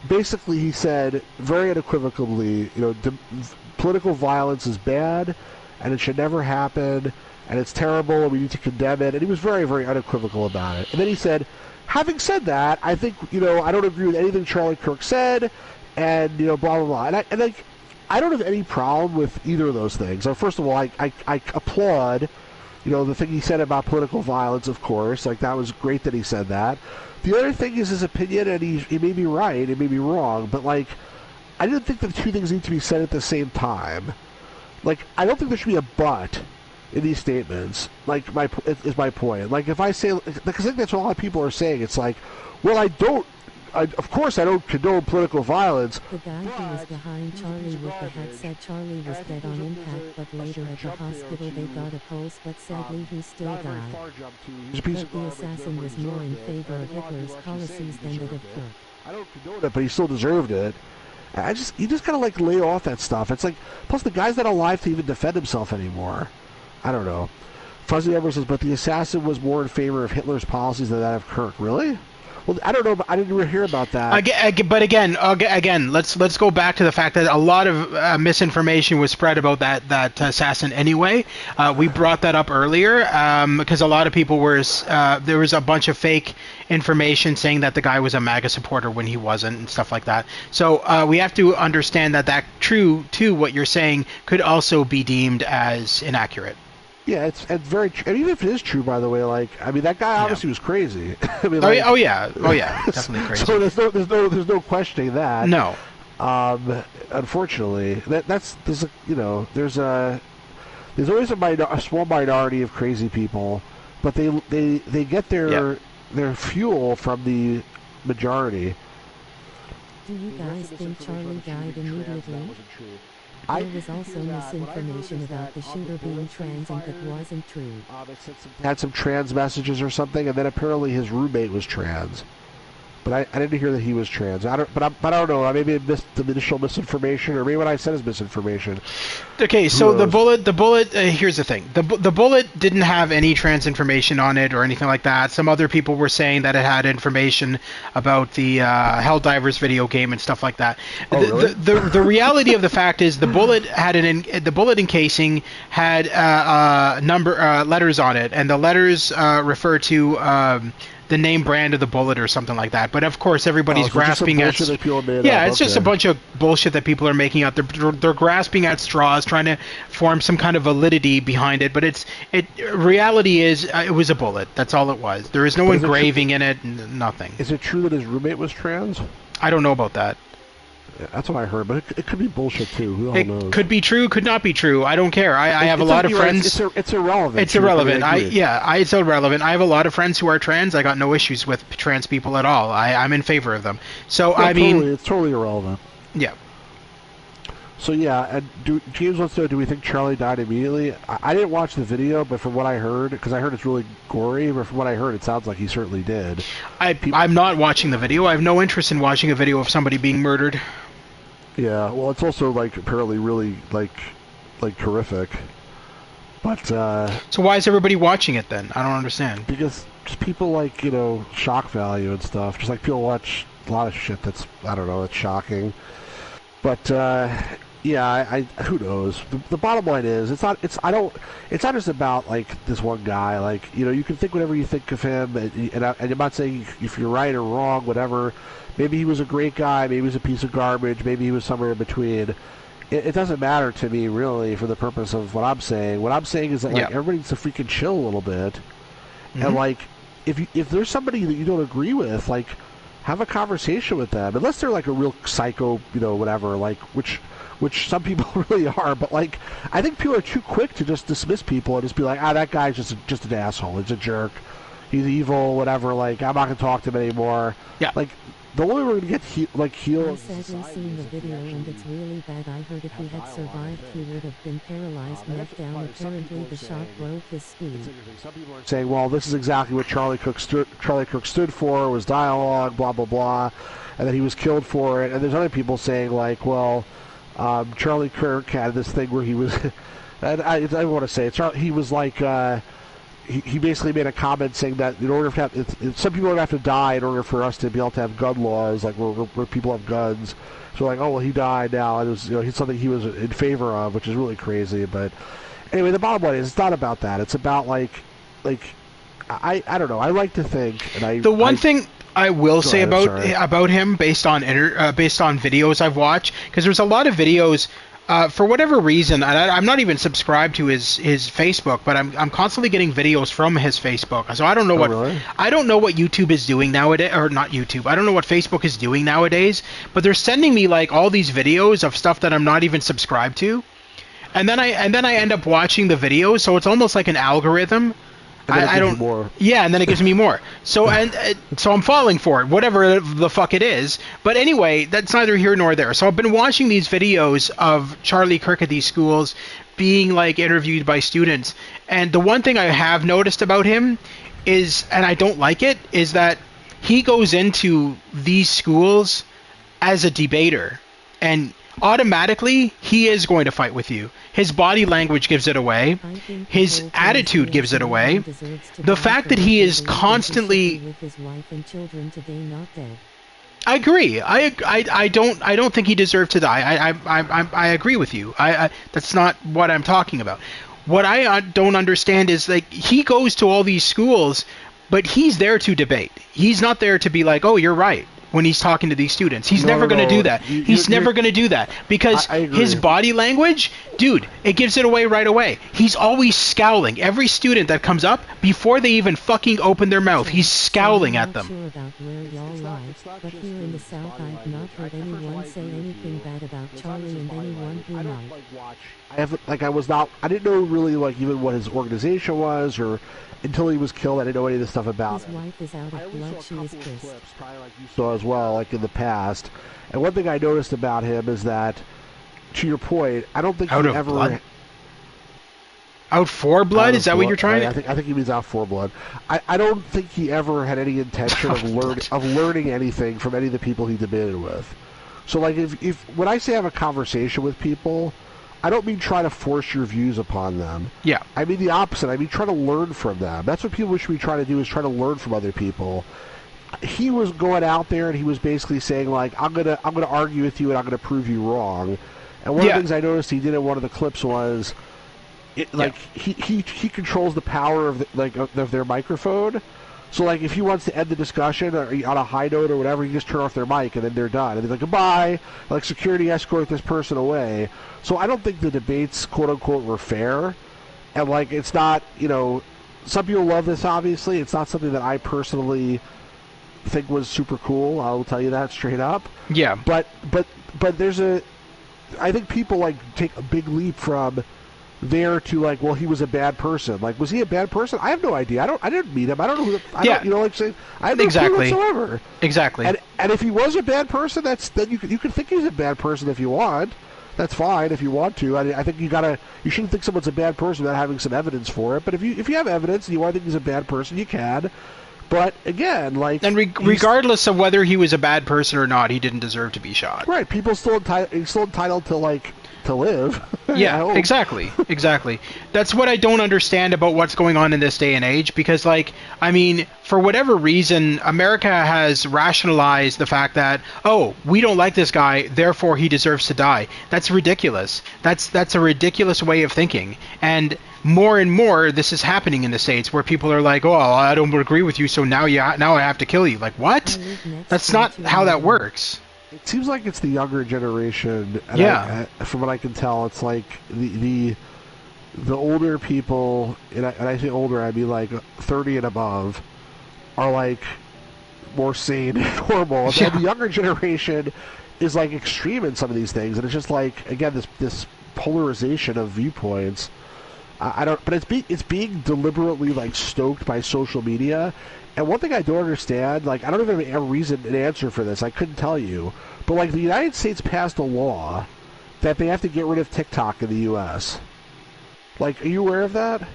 basically he said very unequivocally, you know, political violence is bad, and it should never happen, and it's terrible, and we need to condemn it, and he was very, very unequivocal about it. And then he said, having said that, I think, you know, I don't agree with anything Charlie Kirk said, and, you know, blah, blah, blah. And I don't have any problem with either of those things. So first of all, I applaud, you know, the thing he said about political violence, of course. Like, that was great that he said that. The other thing is his opinion, and he may be right, he may be wrong, but, like, I didn't think the two things need to be said at the same time. Like, I don't think there should be a but in these statements, like, is my point. Like, if I say, because I think that's what a lot of people are saying, it's like, well, of course I don't condone political violence. The guy who was behind Charlie with the hat said Charlie was dead on impact, but later at the hospital they got a pulse, but sadly he still died. But the assassin was more in favor of Hitler's policies than that of Kirk. I don't condone it, but he still deserved it. You just gotta, like, lay off that stuff. It's like, plus the guy's not alive to even defend himself anymore. I don't know. Fuzzy Ever says, but the assassin was more in favor of Hitler's policies than that of Kirk. Really? Well, I don't know, but I didn't hear about that. But again, let's go back to the fact that a lot of misinformation was spread about that assassin anyway. We brought that up earlier because a lot of people there was a bunch of fake information saying that the guy was a MAGA supporter when he wasn't, and stuff like that. So we have to understand that true to what you're saying could also be deemed as inaccurate. Yeah, it's very, and even if it is true, by the way, like, I mean, that guy obviously was crazy. I mean, like, oh yeah, definitely crazy. So there's no questioning that. No. Unfortunately, there's always a small minority of crazy people, but they get their fuel from the majority. Do you guys think Charlie died immediately? There was also misinformation about the shooter being trans, and that wasn't true. Had some trans messages or something, and then apparently his roommate was trans. But I didn't hear that he was trans. I don't know. Maybe I missed the initial misinformation, or maybe what I said is misinformation. Okay, so the bullet. Here's the thing: the bullet didn't have any trans information on it or anything like that. Some other people were saying that it had information about the Helldivers video game and stuff like that. Oh, really? The reality of the fact is the bullet had the bullet encasing had letters on it, and the letters refer to the name brand of the bullet or something like that. But of course, everybody's grasping at it's just a bunch of bullshit that people are making out. They're grasping at straws, trying to form some kind of validity behind it. But reality is it was a bullet. That's all it was. There is no engraving in it. Nothing. Is it true that his roommate was trans? I don't know about that. Yeah, that's what I heard, but it could be bullshit too. Who the hell knows? It could be true, could not be true. I don't care. I have a lot of friends. It's irrelevant. It's irrelevant. It's irrelevant. I have a lot of friends who are trans. I got no issues with trans people at all. I'm in favor of them. So I mean, it's totally irrelevant. Yeah. So yeah, and James wants to know: do we think Charlie died immediately? I didn't watch the video, but from what I heard, because I heard it's really gory, but from what I heard, it sounds like he certainly did. I'm not watching the video. I have no interest in watching a video of somebody being murdered. Yeah, well, it's also like apparently really like horrific. But so why is everybody watching it then? I don't understand. Because just people like shock value and stuff. Just like people watch a lot of shit that's it's shocking. But yeah, who knows? The bottom line is it's not just about like this one guy. Like you can think whatever you think of him, and I'm not saying if you're right or wrong, whatever. Maybe he was a great guy, maybe he was a piece of garbage, maybe he was somewhere in between. It doesn't matter to me, really, for the purpose of what I'm saying. What I'm saying is that everybody needs to freaking chill a little bit. Mm-hmm. And, like, if there's somebody that you don't agree with, like, have a conversation with them. Unless they're, like, a real psycho, whatever, like, which some people really are. But, like, I think people are too quick to just dismiss people and just be like, that guy's just an asshole. He's a jerk. He's evil, whatever. Like, I'm not going to talk to him anymore. Yeah. Like, the only way we're going to get healed. I've sadly seen the video and it's really bad. I heard if he had survived, he would have been paralyzed neck down. Apparently, the shot broke his spine. Some people are saying, well, this is exactly what Charlie Cook stood for, was dialogue, blah, blah, blah, and that he was killed for it. And there's other people saying, like, well, Charlie Kirk had this thing where he was, and I don't want to say it, he was like, he basically made a comment saying that in order to have some people would have to die in order for us to be able to have gun laws, like where people have guns. So like, oh well, he died now. It was he's something he was in favor of, which is really crazy. But anyway, the bottom line is it's not about that. It's about like I don't know. I like to think, and the one thing I will say about him based on videos I've watched, because there's a lot of videos. For whatever reason, and I'm not even subscribed to his Facebook, but I'm constantly getting videos from his Facebook. So I don't know I don't know what YouTube is doing nowadays, or not YouTube. I don't know what Facebook is doing nowadays. But they're sending me like all these videos of stuff that I'm not even subscribed to, and then I end up watching the videos. So it's almost like an algorithm. I don't. More. Yeah, and then it gives me more. So so I'm falling for it, whatever the fuck it is. But anyway, that's neither here nor there. So I've been watching these videos of Charlie Kirk at these schools being like interviewed by students, and the one thing I have noticed about him is, and I don't like it, is that he goes into these schools as a debater, and automatically he is going to fight with you. His body language gives it away. His attitude gives it away. The fact that he is constantly... I agree. I don't think he deserved to die. I agree with you. That's not what I'm talking about. What I don't understand is, like, he goes to all these schools, but he's there to debate. He's not there to be like, oh, you're right. when he's talking to these students. He's never going to do that. He's never going to do that because his body language, dude, it gives it away right away. He's always scowling. Every student that comes up, before they even fucking open their mouth, he's scowling at them. I'm not sure about where y'all lie, but here in the South I've not heard anyone say anything bad about Charlie and anyone who might. I didn't know really like even what his organization was or until he was killed. I didn't know any of this stuff about his wife is out of blood, she is pissed. Probably like you saw as well, like in the past. And one thing I noticed about him is that, to your point, I don't think he ever... Blood? Out for blood? Is that what you're trying to... I think he means out for blood. I don't think he ever had any intention of learning anything from any of the people he debated with. So, like, if when I say have a conversation with people, I don't mean try to force your views upon them. Yeah. I mean the opposite. I mean try to learn from them. That's what people should be trying to do, is try to learn from other people. He was going out there and he was basically saying, like, I'm gonna argue with you and I'm gonna prove you wrong. And one of the things I noticed he did in one of the clips was, he controls the power of their microphone. So, like, if he wants to end the discussion or on a high note or whatever, you just turn off their mic and then they're done. And they're like, goodbye, like, security escort this person away. So I don't think the debates, quote-unquote, were fair. And, like, it's not, some people love this, obviously. It's not something that I personally think was super cool. I will tell you that straight up. Yeah. But there's I think people, like, take a big leap from there to, like, well, he was a bad person. Like, was he a bad person? I have no idea. I didn't meet him. I don't know who. I have no clue whatsoever. Exactly. And if he was a bad person, then you can think he's a bad person if you want. That's fine if you want to. I think you shouldn't think someone's a bad person without having some evidence for it. But if you have evidence and you want to think he's a bad person, you can. But again, like, and regardless of whether he was a bad person or not, he didn't deserve to be shot. Right? He's still entitled to, like, to live. Yeah, exactly. That's what I don't understand about what's going on in this day and age, because, like, I mean, for whatever reason, America has rationalized the fact that, oh, we don't like this guy, therefore he deserves to die. That's ridiculous. That's a ridiculous way of thinking. And more and more this is happening in the States, where people are like, oh, I don't agree with you, so now I have to kill you. Like, what? That's not how that works. It seems like it's the younger generation. And from what I can tell, it's like the older people, and I say older, I mean like 30 and above, are like more sane and normal. And the younger generation is like extreme in some of these things, and it's just like, again, this polarization of viewpoints. But it's being deliberately, like, stoked by social media. And one thing I don't understand, like, I don't even have an answer for this. I couldn't tell you. But, like, the United States passed a law that they have to get rid of TikTok in the U.S. Like, are you aware of that?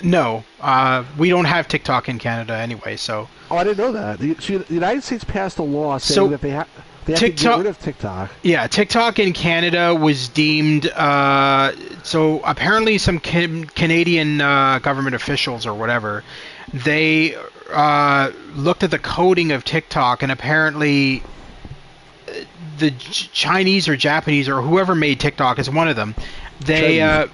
No. We don't have TikTok in Canada anyway, so... Oh, I didn't know that. The United States passed a law saying that they have to get rid of TikTok. Yeah, TikTok in Canada was deemed... so apparently some Canadian government officials or whatever, they looked at the coding of TikTok, and apparently the Chinese or Japanese or whoever made TikTok is one of them. It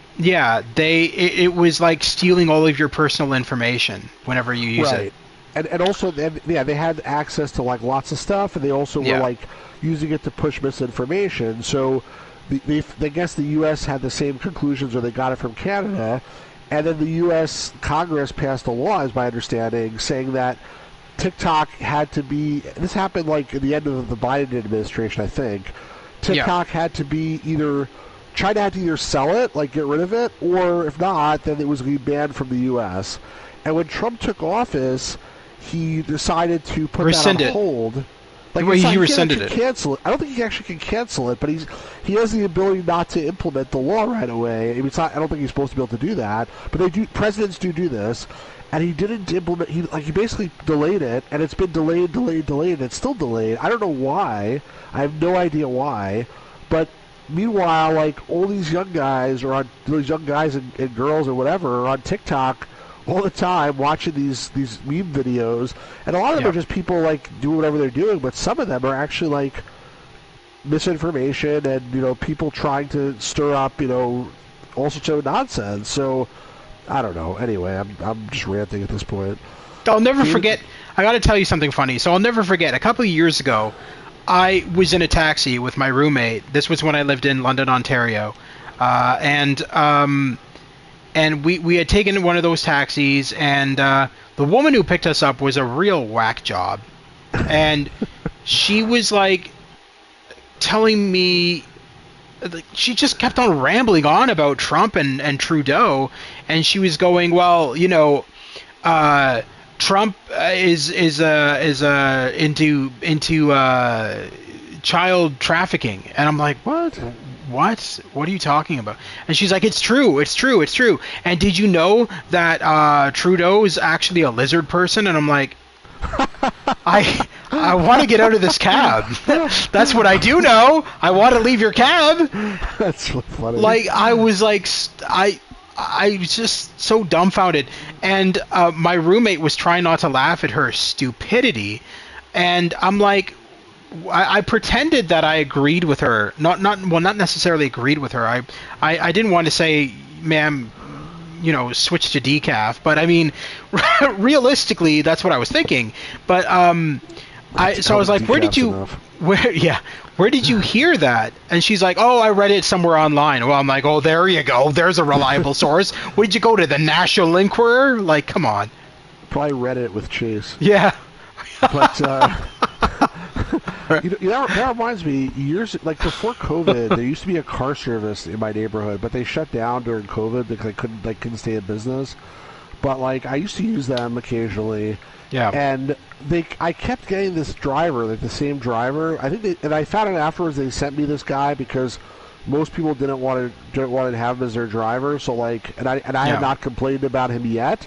was like stealing all of your personal information whenever you use it. And also, they had access to, like, lots of stuff, and they also were, like, using it to push misinformation. So I guess the U.S. had the same conclusions, or they got it from Canada, and then the U.S. Congress passed a law, as my understanding, saying that TikTok had to be... This happened, like, at the end of the Biden administration, I think. TikTok had to be either... China had to either sell it, like get rid of it, or if not, then it was going to be banned from the U.S. And when Trump took office, he decided to put that on hold. Like, he rescinded it. Cancel it. I don't think he actually can cancel it, but he has the ability not to implement the law right away. I mean, I don't think he's supposed to be able to do that, but they do. Presidents do this, and he didn't implement. He basically delayed it, and it's been delayed. And it's still delayed. I don't know why. I have no idea why, but. Meanwhile, like, all these young guys and girls or whatever are on TikTok all the time watching these meme videos, and a lot of them are just people, like, doing whatever they're doing, but some of them are actually, like, misinformation and, people trying to stir up, all sorts of nonsense. So, I don't know. Anyway, I'm just ranting at this point. I'll never forget I got to tell you something funny. So I'll never forget. A couple of years ago, I was in a taxi with my roommate. This was when I lived in London, Ontario, and we had taken one of those taxis, and the woman who picked us up was a real whack job, and she was like telling me. She just kept on rambling on about Trump and Trudeau, and she was going, well, you know, Trump is into child trafficking, and I'm like, what? What are you talking about? And she's like, it's true. And did you know that Trudeau is actually a lizard person? And I'm like, I want to get out of this cab. That's what I do know. I want to leave your cab. That's so funny. Like, I was like, I was just so dumbfounded. And my roommate was trying not to laugh at her stupidity. And I'm like, I pretended that I agreed with her. Not necessarily agreed with her. I didn't want to say, ma'am, you know, switch to decaf, but I mean, realistically, that's what I was thinking. But so I was like, where did you hear that? And she's like, oh, I read it somewhere online. Well, I'm like, oh, there you go. There's a reliable source. Where did you go to, the National Enquirer? Like, come on. Probably read it with Chase. Yeah. But that reminds me, years like before COVID, there used to be a car service in my neighborhood, but they shut down during COVID because they couldn't stay in business. But like I used to use them occasionally. Yeah. And I kept getting this driver, like the same driver. And I found out afterwards they sent me this guy because most people didn't want to have him as their driver. So like, and I had not complained about him yet.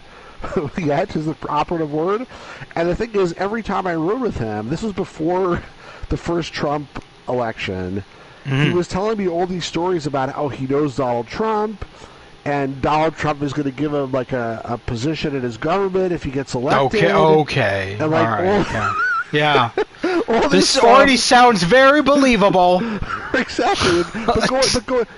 Yet is the operative word. And the thing is, every time I rode with him, this was before the first Trump election, he was telling me all these stories about how he knows Donald Trump, and Donald Trump is going to give him like a position in his government if he gets elected. Okay. And like, all right. Yeah. This stuff. already sounds very believable. Exactly. But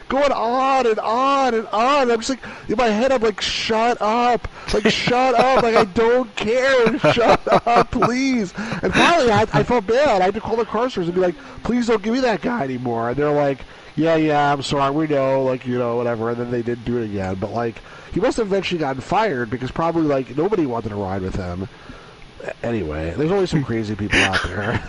going on and on and on. I'm just like, in my head, I'm like, shut up. Like, shut up. Like, I don't care. Shut up, please. And finally, I felt bad. I had to call the car service and be like, please don't give me that guy anymore. And they're like, yeah, I'm sorry. We know, like, you know, whatever. And then they didn't do it again. But, like, he must have eventually gotten fired because probably, like, nobody wanted to ride with him. Anyway, there's only some crazy people out there.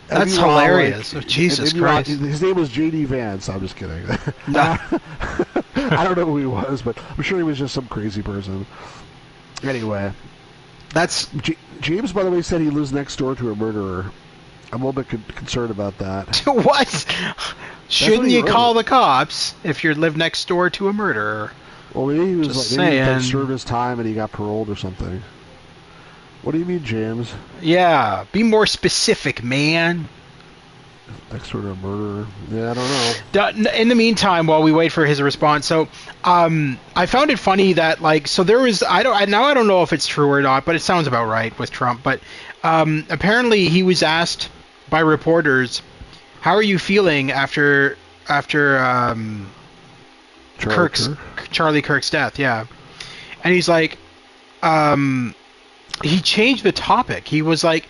That's hilarious. Like, Jesus Christ. His name was J.D. Vance. I'm just kidding. I don't know who he was, but I'm sure he was just some crazy person. Anyway. That's James, by the way, said he lives next door to a murderer. I'm a little bit concerned about that. What? Shouldn't you call the cops if you live next door to a murderer? Well, maybe he was maybe he served his time and he got paroled or something. What do you mean, James? Yeah, be more specific, man. Next door to a murderer. Yeah, I don't know. In the meantime, while we wait for his response, so I found it funny that so there was I don't know if it's true or not, but it sounds about right with Trump. But apparently he was asked by reporters, "How are you feeling after Charlie Kirk's death?" Yeah, and he's like, he changed the topic. He was like,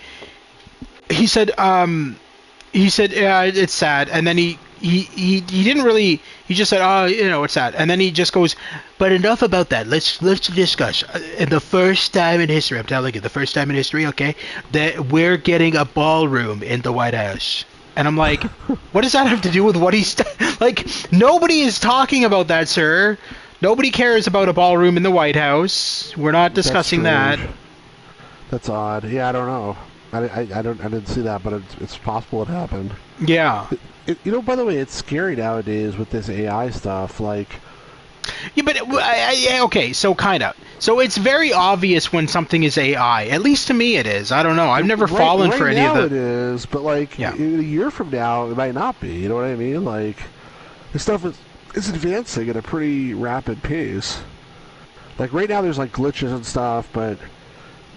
he said, yeah, it's sad, and then he didn't really. He just said, oh, you know, it's sad, and then he just goes, but enough about that. Let's discuss. The first time in history, I'm telling you, the first time in history, okay, that we're getting a ballroom in the White House. And I'm like, what does that have to do with what he's like? Nobody is talking about that, sir. Nobody cares about a ballroom in the White House. We're not discussing that. That's odd. Yeah, I don't know. I didn't see that, but it's possible it happened. Yeah. You know, by the way, it's scary nowadays with this AI stuff. Like, yeah, but okay, so kind of. So it's very obvious when something is AI. At least to me, it is. I don't know. I've never fallen for any of the. Right now it is, but like a year from now, it might not be. You know what I mean? Like, this stuff is advancing at a pretty rapid pace. Like right now, there's like glitches and stuff, but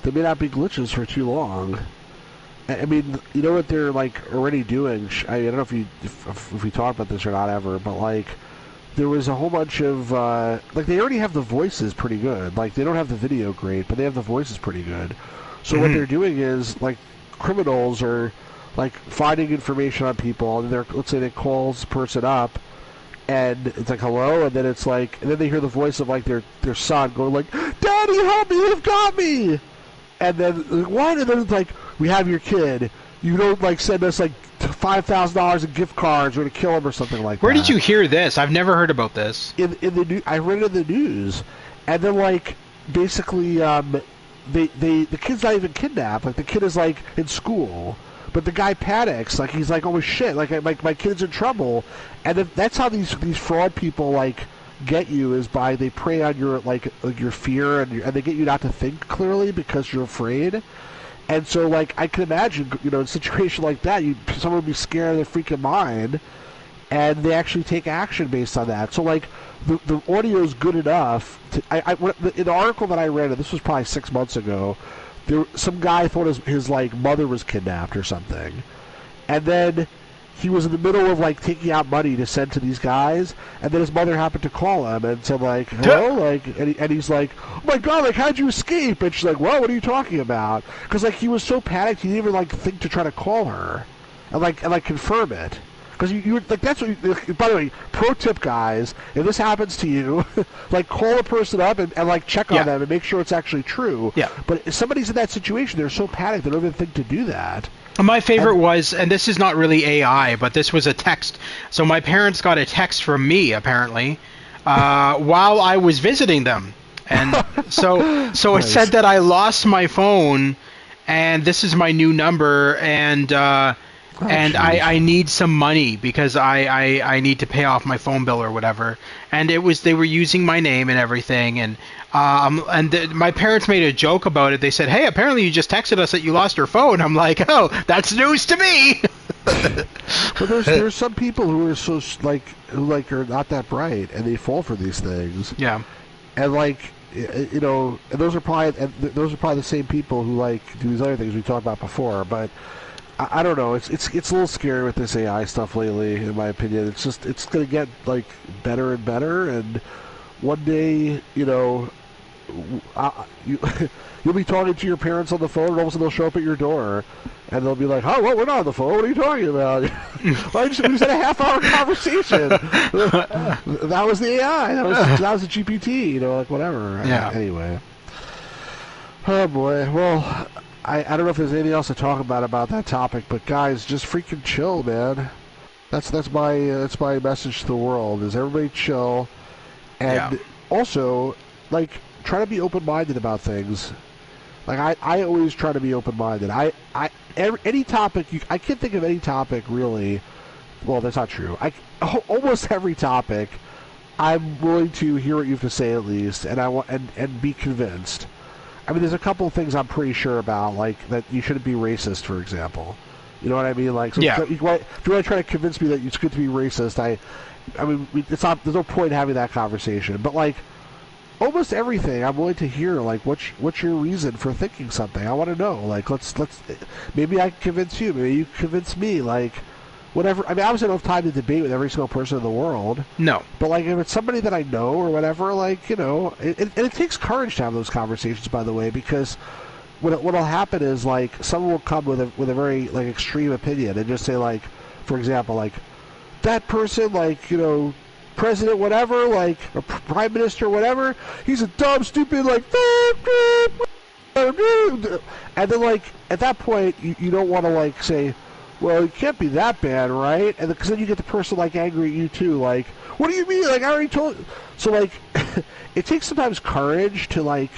there may not be glitches for too long. I mean, you know what they're like already doing? I don't know if we talked about this or not ever, but like there was a whole bunch of like they already have the voices pretty good. Like they don't have the video great, but they have the voices pretty good. So what they're doing is like criminals are like finding information on people, and let's say they call this person up, and it's like hello, and then it's like, and then they hear the voice of like their son going like, "Daddy, help me! They've got me!" And then what? And then it's like, "We have your kid. You don't like send us like $5,000 in gift cards or to kill him or something like that." Where did you hear this? I've never heard about this. In the I read it in the news, and then like basically the kid's not even kidnapped. Like the kid is like in school, but the guy panics. Like he's like, "Oh shit! Like my kid's in trouble," and then that's how these fraud people like get you, is by they prey on your like your fear, and they get you not to think clearly because you're afraid. And so, like, I can imagine, in a situation like that, someone would be scared of their freaking mind, and they actually take action based on that. So, like, the audio is good enough. In the article that I read, and this was probably 6 months ago, some guy thought his like mother was kidnapped or something, and then he was in the middle of like taking out money to send to these guys, and then his mother happened to call him and said like, "Hello," like, and he's like, "Oh my God, like how'd you escape?" And she's like, "Well, what are you talking about?" Because like he was so panicked, he didn't even like think to try to call her and like confirm it. Because you like that's what. By the way, pro tip, guys, if this happens to you, like call a person up and like check on them and make sure it's actually true. Yeah. But if somebody's in that situation, they're so panicked they don't even think to do that. My favorite was, and this is not really AI, but this was a text. So my parents got a text from me, apparently, while I was visiting them. And so Nice. It said that I lost my phone, and this is my new number, and I need some money because I need to pay off my phone bill or whatever. And they were using my name and everything, and my parents made a joke about it. They said, "Hey, apparently you just texted us that you lost your phone." I'm like, "Oh, that's news to me." But there's some people who are so who are not that bright, and they fall for these things. Yeah. And like and those are probably the same people who like do these other things we talked about before. But I don't know. It's a little scary with this AI stuff lately, in my opinion. It's gonna get like better and better, and one day, you'll be talking to your parents on the phone, and all of a sudden they'll show up at your door, and they'll be like, "Oh, well, we're not on the phone. What are you talking about?" Well, we just had a half-hour conversation. That was the AI. That was the GPT. Like whatever. Yeah. Anyway. Oh boy. Well, I don't know if there's anything else to talk about that topic, but guys, just freaking chill, man. That's my message to the world: is everybody chill, and also like try to be open-minded about things. Like I always try to be open-minded. Any topic I can't think of any topic really. Well, that's not true. Almost every topic, I'm willing to hear what you have to say at least, and I want and be convinced. I mean, there's a couple of things I'm pretty sure about, like that you shouldn't be racist, for example. You know what I mean? Like, so if you want to try to convince me that it's good to be racist, I mean, it's not. There's no point in having that conversation. But like, almost everything, I'm willing to hear. Like, what's your reason for thinking something? I want to know. Like, let's. Maybe I can convince you. Maybe you convince me. Like, whatever. I mean, obviously, I don't have time to debate with every single person in the world. No. But like, if it's somebody that I know or whatever, like, and it takes courage to have those conversations, by the way, because what'll happen is like someone will come with a very like extreme opinion and just say like, for example, like that person, like president whatever, like or prime minister whatever, he's a dumb stupid like, and then like at that point you don't want to like say, well, it can't be that bad, right? And because then you get the person like angry at you too, like, what do you mean? Like I already told you. So like, it takes sometimes courage to like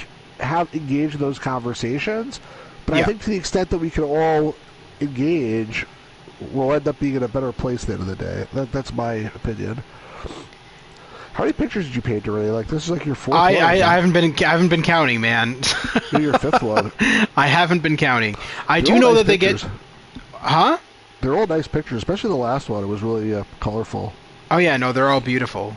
engage in those conversations, but I think to the extent that we can all engage, we'll end up being in a better place at the end of the day. That's my opinion. How many pictures did you paint already? Like this is like your fourth one. I haven't been counting, man. Maybe your fifth one. I haven't been counting. I do know that they get. Huh? They're all nice pictures, especially the last one. It was really colorful. Oh yeah, no, they're all beautiful.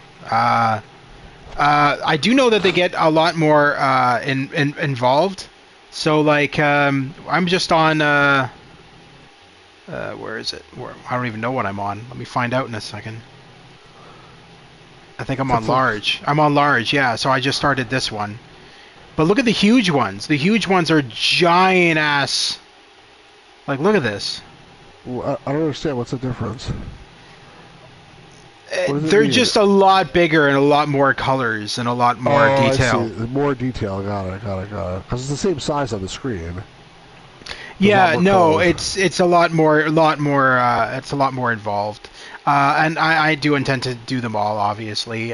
I do know that they get a lot more involved. So like, I'm just on. Where is it? I don't even know what I'm on. Let me find out in a second. I think I'm on large. I'm on large, yeah. So I just started this one. But look at the huge ones. The huge ones are giant ass. Like, look at this. Well, I don't understand. What's the difference? They're just a lot bigger and a lot more colors and a lot more detail. I see. More detail. Got it. Because it's the same size on the screen. Yeah, no, it's a lot more it's a lot more involved. And I do intend to do them all, obviously.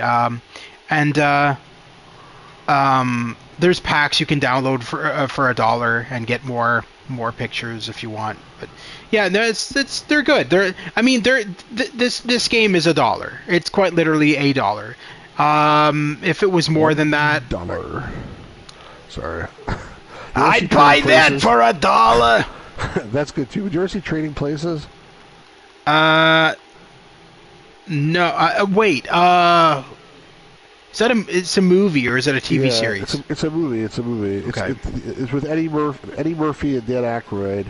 There's packs you can download for $1 and get more pictures if you want. But yeah, no, they're good. This game is $1. It's quite literally $1. If it was more than that, $1. Sorry. I'd buy that for $1. That's good too. Would you ever see Trading Places? No. Wait. Is that it's a movie or is it a TV series? It's a movie. Okay. It's with Eddie Murphy and Dan Aykroyd.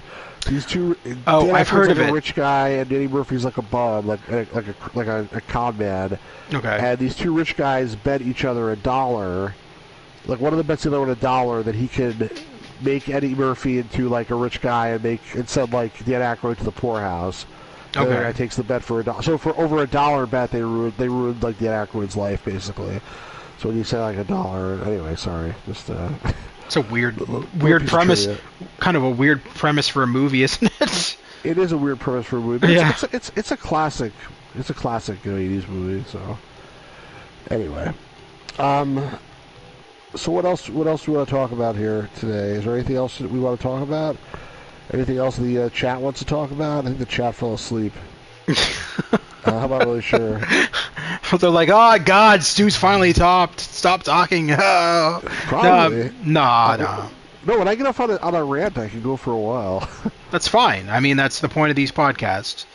These two. Oh, I've heard of it. A rich guy, and Eddie Murphy's like a bum, like a con man. Okay. And these two rich guys bet each other $1. Like one of them bets the other one $1 that he could make Eddie Murphy into like a rich guy and send like Dan Aykroyd to the poorhouse. The other guy takes the bet for $1. So for over $1 bet, they ruined like Dan Aykroyd's life basically. So when you say like $1, anyway, sorry, just it's a weird premise, kind of a weird premise for a movie, isn't it? It is a weird premise for a movie. But yeah, it's a classic. It's a classic 80s movie. So anyway, so what else do we want to talk about here today? Is there anything else that we want to talk about? Anything else the chat wants to talk about? I think the chat fell asleep. I'm not really sure. They're like, oh God, Stu's finally stopped talking. Oh. Probably. No. No, when I get off on a rant, I can go for a while. That's fine. I mean, that's the point of these podcasts.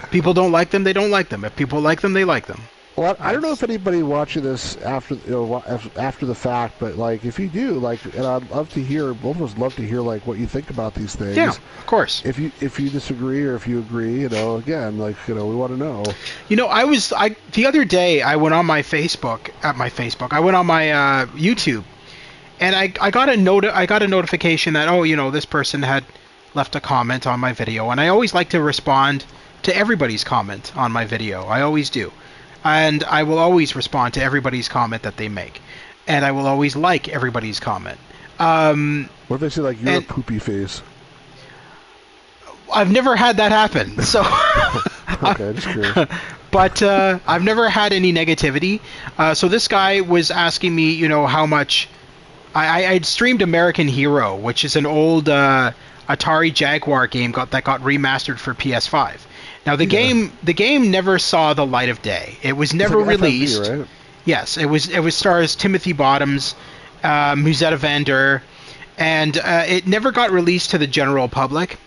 People don't like them, they don't like them. If people like them, they like them. Well, I don't know if anybody watching this after the fact, but like if you do, like, and I'd love to hear, both of us love to hear like what you think about these things. Yeah, of course. If you disagree or if you agree, again, like, we want to know. The other day I went on my Facebook. I went on my YouTube, and I got a notification that this person had left a comment on my video, and I always like to respond to everybody's comment on my video. I always do. And I will always respond to everybody's comment that they make. And I will always like everybody's comment. What if they say, like, you're a poopy face? I've never had that happen. So okay, just curious. But I've never had any negativity. So this guy was asking me, how much... I'd streamed American Hero, which is an old Atari Jaguar game that got remastered for PS5. Now the game never saw the light of day. It was never released. FMV, right? Yes, it was stars Timothy Bottoms, Musetta Van Der, and it never got released to the general public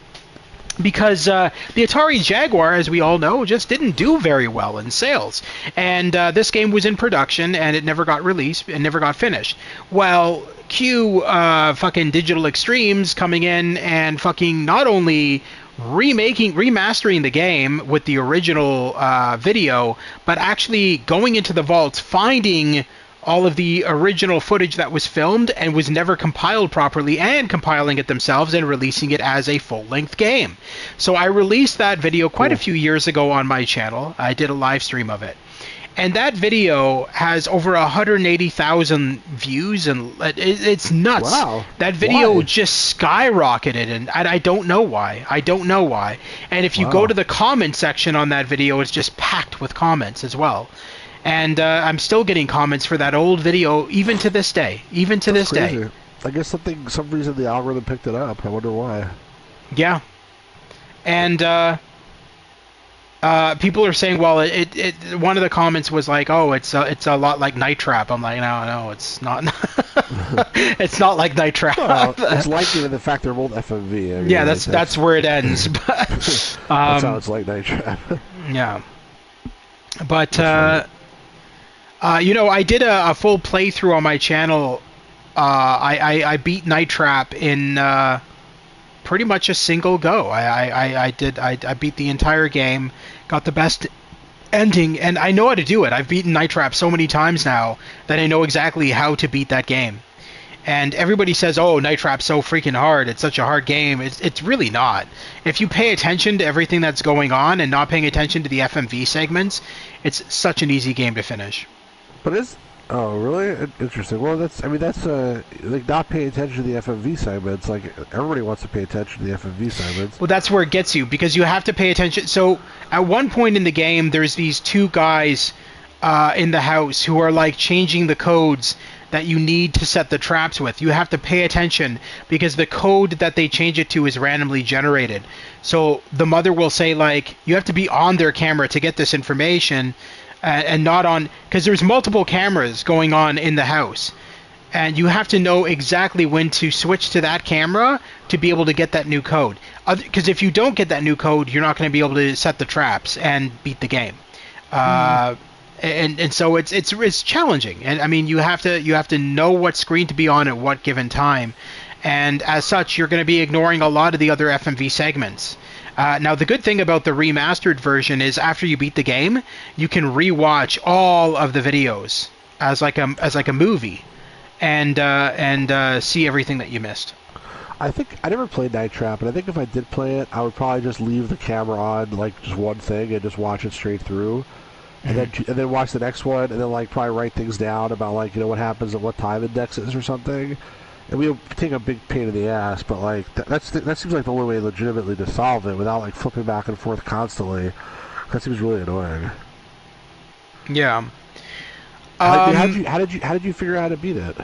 because the Atari Jaguar, as we all know, just didn't do very well in sales. And this game was in production and it never got released and never got finished. Well, cue fucking Digital Extremes coming in and fucking not only remastering the game with the original video, but actually going into the vaults, finding all of the original footage that was filmed and was never compiled properly, and compiling it themselves and releasing it as a full-length game. So I released that video quite a few years ago on my channel. I did a live stream of it. And that video has over 180,000 views, and it's nuts. Wow. That video just skyrocketed, and I don't know why. And if you go to the comment section on that video, it's just packed with comments as well. And I'm still getting comments for that old video, even to this day. That's crazy. I guess some reason the algorithm picked it up. I wonder why. Yeah. And people are saying, well, it one of the comments was like, oh, it's a lot like Night Trap. I'm like, no, it's not. It's not like Night Trap. Well, it's likely in the fact they're both FMV. I mean, yeah, that's where it ends. But, that's how it's like Night Trap. Yeah. But I did a full playthrough on my channel. I beat Night Trap in pretty much a single go. I beat the entire game, got the best ending, and I know how to do it. I've beaten Night Trap so many times now that I know exactly how to beat that game. And everybody says, "Oh, Night Trap's so freaking hard. It's such a hard game." It's really not. If you pay attention to everything that's going on and not paying attention to the FMV segments, it's such an easy game to finish. But oh, really? Interesting. Well, that's like not paying attention to the FMV segments. Like everybody wants to pay attention to the FMV segments. Well, that's where it gets you, because you have to pay attention. So at one point in the game, there's these two guys in the house who are like changing the codes that you need to set the traps with. You have to pay attention because the code that they change it to is randomly generated. So the mother will say, like, you have to be on their camera to get this information, and not on, because there's multiple cameras going on in the house, and you have to know exactly when to switch to that camera to be able to get that new code. Because if you don't get that new code, you're not going to be able to set the traps and beat the game. And so it's challenging, and I mean you have to know what screen to be on at what given time, and as such you're going to be ignoring a lot of the other FMV segments. Now the good thing about the remastered version is after you beat the game, you can rewatch all of the videos as like a movie, and see everything that you missed. I think I never played Night Trap, and I think if I did play it, I would probably just leave the camera on like just one thing and just watch it straight through. And then watch the next one, and then like probably write things down about like what happens at what time index is or something. And we'll take a big pain in the ass, but like that seems like the only way legitimately to solve it without like flipping back and forth constantly. That seems really annoying. Yeah. How did you figure out how to beat it?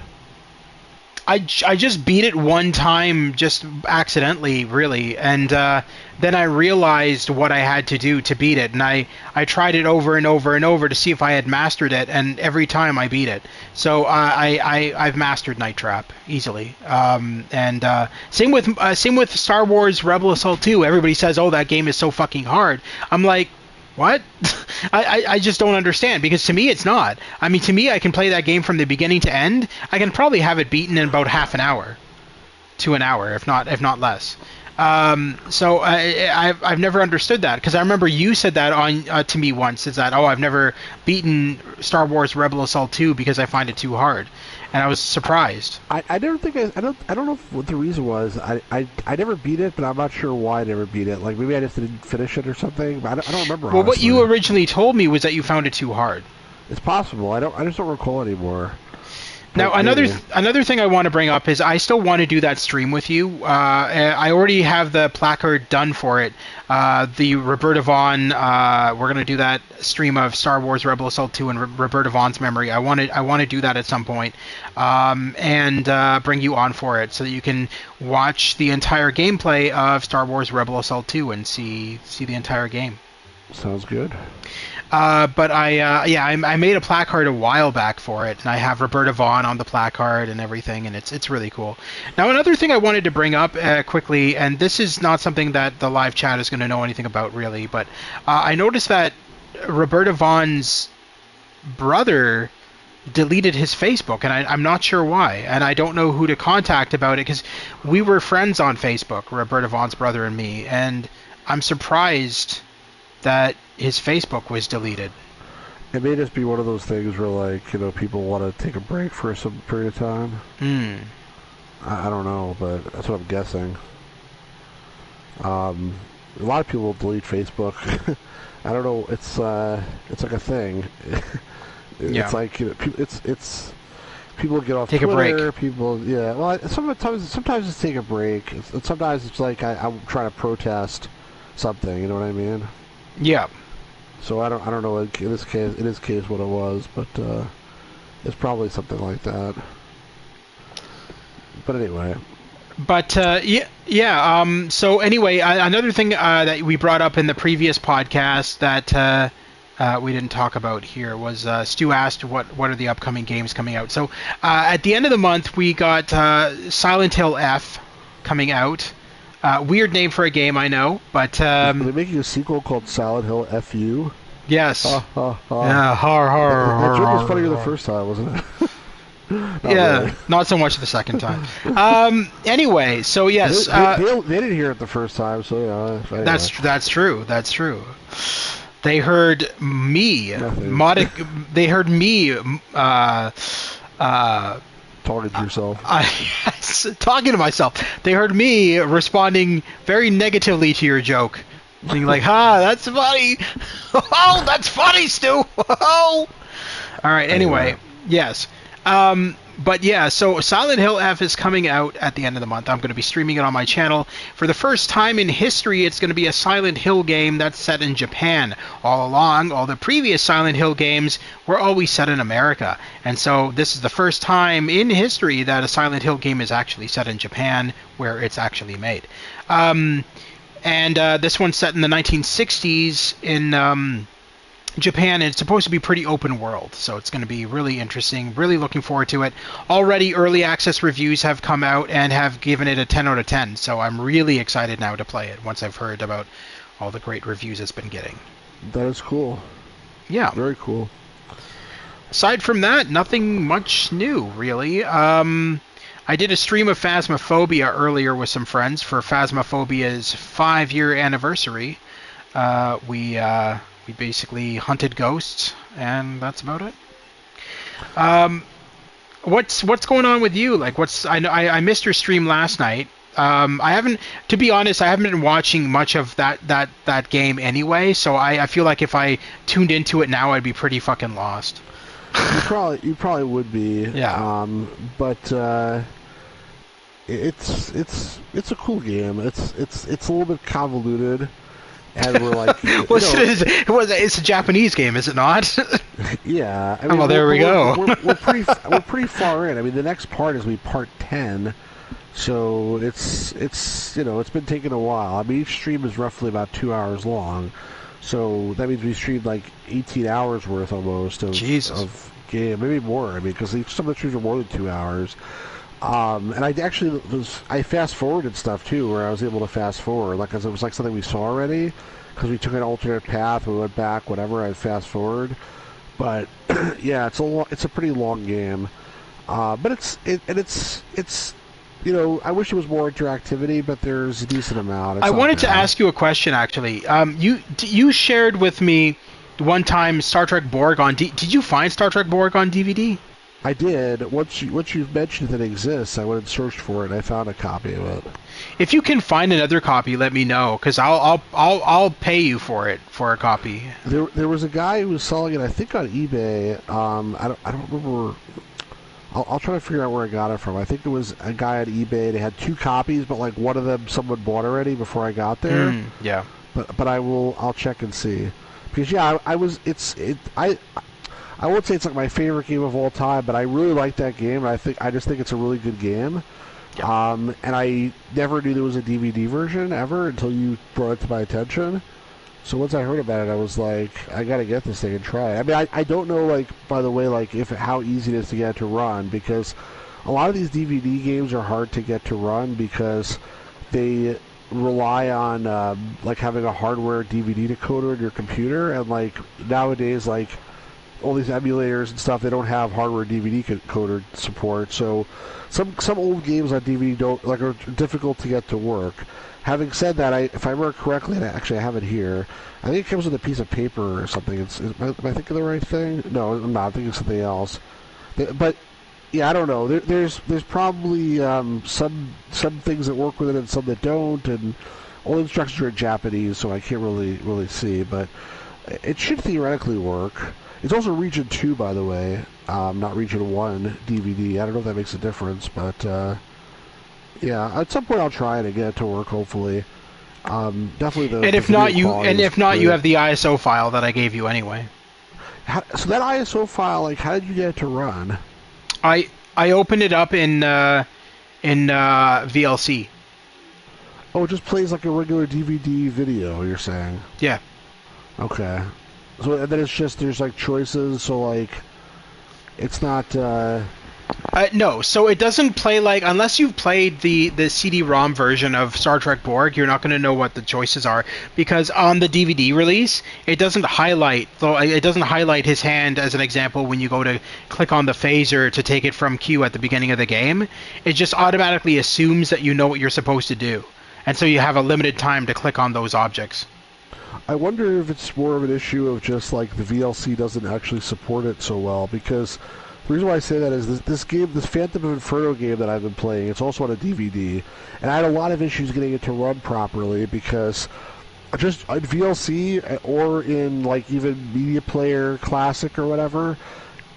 I just beat it one time, just accidentally, really, and then I realized what I had to do to beat it, and I tried it over and over and over to see if I had mastered it, and every time I beat it. So I've mastered Night Trap easily, and same with Star Wars Rebel Assault 2. Everybody says, "Oh, that game is so fucking hard." I'm like, what? I just don't understand, because to me it's not. I mean, to me, I can play that game from the beginning to end. I can probably have it beaten in about half an hour to an hour, if not less. So I've never understood that, because I remember you said that on to me once. Is that, oh, I've never beaten Star Wars Rebel Assault 2 because I find it too hard, and I was surprised. I never think I don't know what the reason was. I never beat it, but I'm not sure why I never beat it. Like maybe I just didn't finish it or something. But I don't remember. Well, honestly. What you originally told me was that you found it too hard. It's possible. I just don't recall anymore. Now, another thing I want to bring up is I still want to do that stream with you. I already have the placard done for it. The Roberta Vaughn, we're going to do that stream of Star Wars Rebel Assault 2 in Roberta Vaughn's memory. I want to do that at some point, and bring you on for it so that you can watch the entire gameplay of Star Wars Rebel Assault 2 and see the entire game. Sounds good. But I made a placard a while back for it, and I have Roberta Vaughn on the placard and everything, and it's really cool. Now, another thing I wanted to bring up quickly, and this is not something that the live chat is going to know anything about really, but I noticed that Roberta Vaughn's brother deleted his Facebook, and I'm not sure why, and I don't know who to contact about it, because we were friends on Facebook, Roberta Vaughn's brother and me, and I'm surprised that his Facebook was deleted. It may just be one of those things where, like, people want to take a break for some period of time. I don't know, but that's what I'm guessing. A lot of people delete Facebook. I don't know. It's like a thing. It's like it's people get off take Twitter. A break. People, yeah. Well, sometimes it's take a break. Sometimes it's like I'm trying to protest something. You know what I mean? Yeah. So I don't know in this case what it was, but it's probably something like that. But anyway. But so anyway, another thing that we brought up in the previous podcast that we didn't talk about here was Stu asked what are the upcoming games coming out. So at the end of the month we got Silent Hill F coming out. Weird name for a game, I know, but are they making a sequel called Silent Hill FU? Yes. Ha ha ha. Yeah, That joke was funnier the first time, wasn't it? Yeah, really. Not so much the second time. Anyway, so yes, they didn't hear it the first time, so yeah. Anyway. That's true. They heard me. They heard me. Talking to yourself. Talking to myself. They heard me responding very negatively to your joke. Being like, "Ha, that's funny. Oh, that's funny, Stu. Oh." All right. Anyway, yes. But yeah, so Silent Hill F is coming out at the end of the month. I'm going to be streaming it on my channel. For the first time in history, it's going to be a Silent Hill game that's set in Japan. All along, all the previous Silent Hill games were always set in America. And so this is the first time in history that a Silent Hill game is actually set in Japan, where it's actually made. And this one's set in the 1960s in Japan, and it's supposed to be pretty open world, so it's going to be really interesting. Really looking forward to it. Already early access reviews have come out and have given it a 10 out of 10, so I'm really excited now to play it once I've heard about all the great reviews it's been getting. That is cool. Yeah. Very cool. Aside from that, nothing much new, really. I did a stream of Phasmophobia earlier with some friends for Phasmophobia's 5-year anniversary. We basically hunted ghosts, and that's about it. What's going on with you? Like, I missed your stream last night. I haven't, to be honest, I haven't been watching much of that game anyway. So I feel like if I tuned into it now, I'd be pretty fucking lost. You probably would be. Yeah. But it's a cool game. It's a little bit convoluted. And we're like, it's a Japanese game, is it not? Yeah. I mean, well, there we go. We're pretty far in. I mean, the next part is part 10, so it's been taking a while. I mean, each stream is roughly about 2 hours long, so that means we streamed like 18 hours worth almost of game, maybe more. I mean, because some of the streams are more than 2 hours. And I fast forwarded stuff too, where I was able to fast forward, like, cause it was like something we saw already, because we took an alternate path, we went back, whatever. I'd fast forward, but yeah, it's a pretty long game, but it's I wish it was more interactivity, but there's a decent amount. I wanted to ask you a question actually. You shared with me one time Star Trek Borg on did you find Star Trek Borg on DVD? I did. Once you've mentioned that it exists, I went and searched for it, and I found a copy of it. If you can find another copy, let me know, because I'll pay you for a copy. There was a guy who was selling it, I think, on eBay. I don't remember. I'll try to figure out where I got it from. I think it was a guy on eBay. They had 2 copies, but like one of them someone bought already before I got there. Yeah. But I'll check and see, because yeah, I won't say it's like my favorite game of all time, but I really like that game. I just think it's a really good game. Yeah. And I never knew there was a DVD version ever until you brought it to my attention. So once I heard about it, I was like, I gotta get this thing and try it. I mean, I don't know, like, by the way, like, how easy it is to get it to run, because a lot of these DVD games are hard to get to run because they rely on like having a hardware DVD decoder in your computer, and like nowadays, like, all these emulators and stuff, they don't have hardware DVD decoder support, so some old games on DVD are difficult to get to work. Having said that, if I remember correctly, and actually I have it here, I think it comes with a piece of paper or something. Am I thinking the right thing? No, I'm not. I think it's something else. But yeah, I don't know. There's probably some things that work with it and some that don't, and all the instructions are in Japanese, so I can't really see. But it should theoretically work. It's also Region 2, by the way, not Region 1 DVD. I don't know if that makes a difference, but yeah, at some point I'll try it and get it to work, hopefully. Definitely if not, you have the ISO file that I gave you anyway. So that ISO file, like, how did you get it to run? I opened it up in VLC. Oh, it just plays like a regular DVD video, you're saying? Yeah. Okay. So then it's just, there's like choices, so like, it's not, no, so it doesn't play like, unless you've played the CD-ROM version of Star Trek Borg, you're not going to know what the choices are, because on the DVD release, it doesn't highlight his hand as an example when you go to click on the phaser to take it from Q at the beginning of the game. It just automatically assumes that you know what you're supposed to do, and so you have a limited time to click on those objects. I wonder if it's more of an issue of just like the VLC doesn't actually support it so well, because the reason why I say that is this game, this Phantom of Inferno game that I've been playing, it's also on a DVD, and I had a lot of issues getting it to run properly because just on VLC or in like even Media Player Classic or whatever,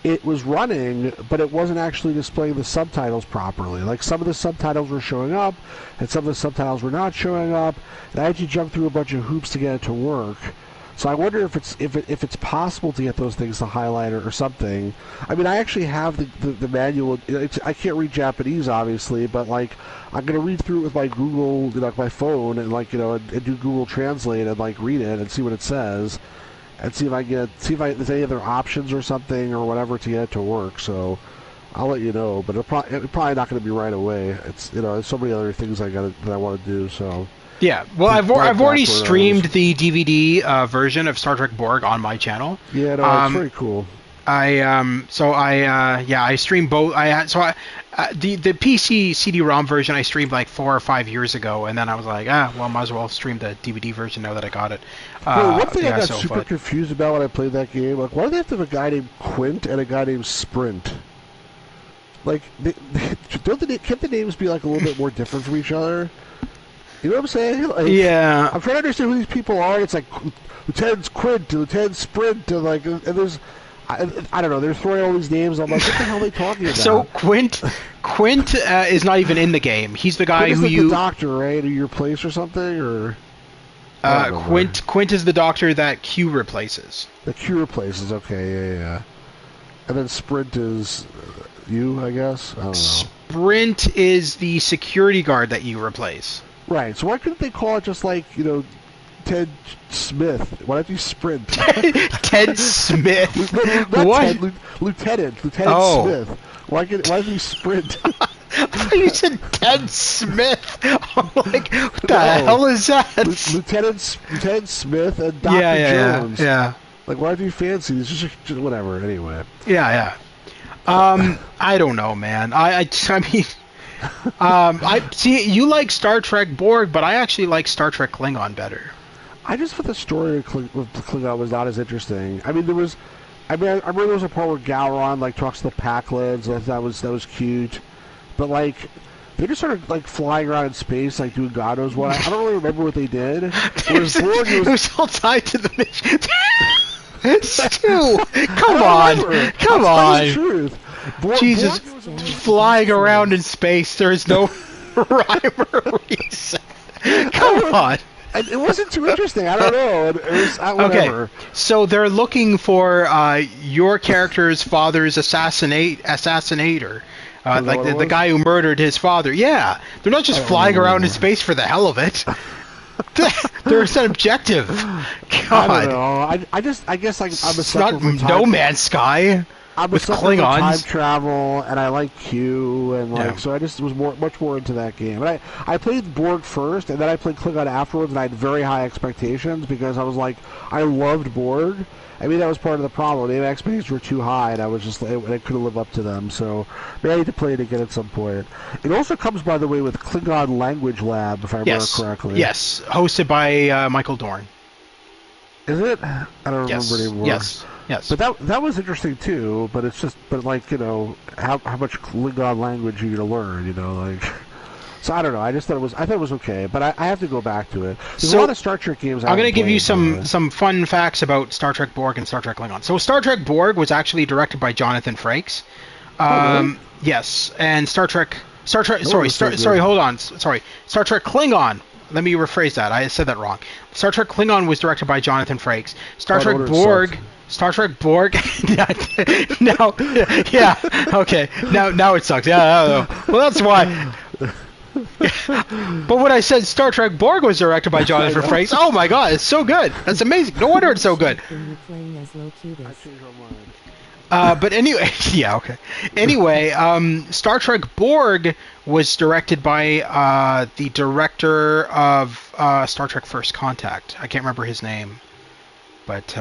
it was running, but it wasn't actually displaying the subtitles properly. Like some of the subtitles were showing up, and some of the subtitles were not showing up, and I had to jump through a bunch of hoops to get it to work. So I wonder if it's possible to get those things to highlight or something. I mean, I actually have the manual. I can't read Japanese, obviously, but like I'm gonna read through it with my Google, my phone, and and do Google Translate and like read it and see what it says. And see if there's any other options or something or whatever to get it to work. So I'll let you know, but it's probably not going to be right away. It's there's so many other things that I want to do. So yeah, well, I've already streamed the DVD version of Star Trek Borg on my channel. Yeah, no, it's very cool. I streamed both. The PC CD-ROM version I streamed like 4 or 5 years ago, and then I was like, might as well stream the DVD version now that I got it. One thing I got super confused about when I played that game, like, why do they have to have a guy named Quint and a guy named Sprint? Like, can't the names be like a little bit more different from each other? You know what I'm saying? Like, yeah. I'm trying to understand who these people are. It's like Lieutenant Quint and Lieutenant Sprint, and like, and there's. I don't know. They're throwing all these names. I'm like, what the hell are they talking about? So Quint is not even in the game. He's the guy who the doctor, right? Or your place or something, or Quint is the doctor that Q replaces. The Q replaces. Okay, yeah. And then Sprint is you, I guess. I don't know. Sprint is the security guard that you replace. Right. So why couldn't they call it just like Ted Smith? Why don't you Sprint? Ted Smith. What? Ted, Lieutenant Smith. Why don't you Sprint? I thought you said Ted Smith. I'm like, what the hell is that? Lieutenant Smith and Dr. Jones. Yeah. Like, why do you fancy? It's just whatever. Anyway. Yeah. I don't know, man. I mean. I see you like Star Trek Borg, but I actually like Star Trek Klingon better. I just thought the story of Klingon was not as interesting. I mean, I remember there was a part where Gowron like talks to the Pakleds. That was cute, but like they just started like flying around in space, like doing God knows what. I don't really remember what they did. It was all tied to the mission. Stu, come on. The truth. Jesus, flying around in space. There is no rhyme or reason. Come on. It wasn't too interesting. I don't know. It was whatever. Okay, so they're looking for your character's father's assassinator. Like the guy who murdered his father. Yeah, they're not just flying around in space for the hell of it. There's an objective. God. I don't know. I guess I'm a sucker for time. No Man's Sky. I'm a sucker for time travel, and I like Q, and so I just was much more into that game. And I played Borg first, and then I played Klingon afterwards, and I had very high expectations because I was like, I loved Borg. I mean, that was part of the problem. The expectations were too high, and I couldn't live up to them. So maybe I need to play it again at some point. It also comes, by the way, with Klingon Language Lab, if I remember correctly. Yes, hosted by Michael Dorn. Is it? I don't remember anymore. Yes. But that was interesting too. But it's just, how much Klingon language are you gonna learn? So I don't know. I thought it was okay. But I have to go back to it. There's a lot of Star Trek games. I'm gonna give you some fun facts about Star Trek Borg and Star Trek Klingon. So Star Trek Borg was actually directed by Jonathan Frakes. Really? Yes, and Star Trek. Hold on. Sorry. Star Trek Klingon. Let me rephrase that. I said that wrong. Star Trek Klingon was directed by Jonathan Frakes. Star Trek Borg. Okay. Now it sucks. Yeah. Well, that's why. But when I said Star Trek Borg was directed by Jonathan Frakes, oh my God, it's so good. That's amazing. No wonder it's so good. But anyway, yeah, okay. Anyway, Star Trek Borg was directed by the director of Star Trek First Contact. I can't remember his name, but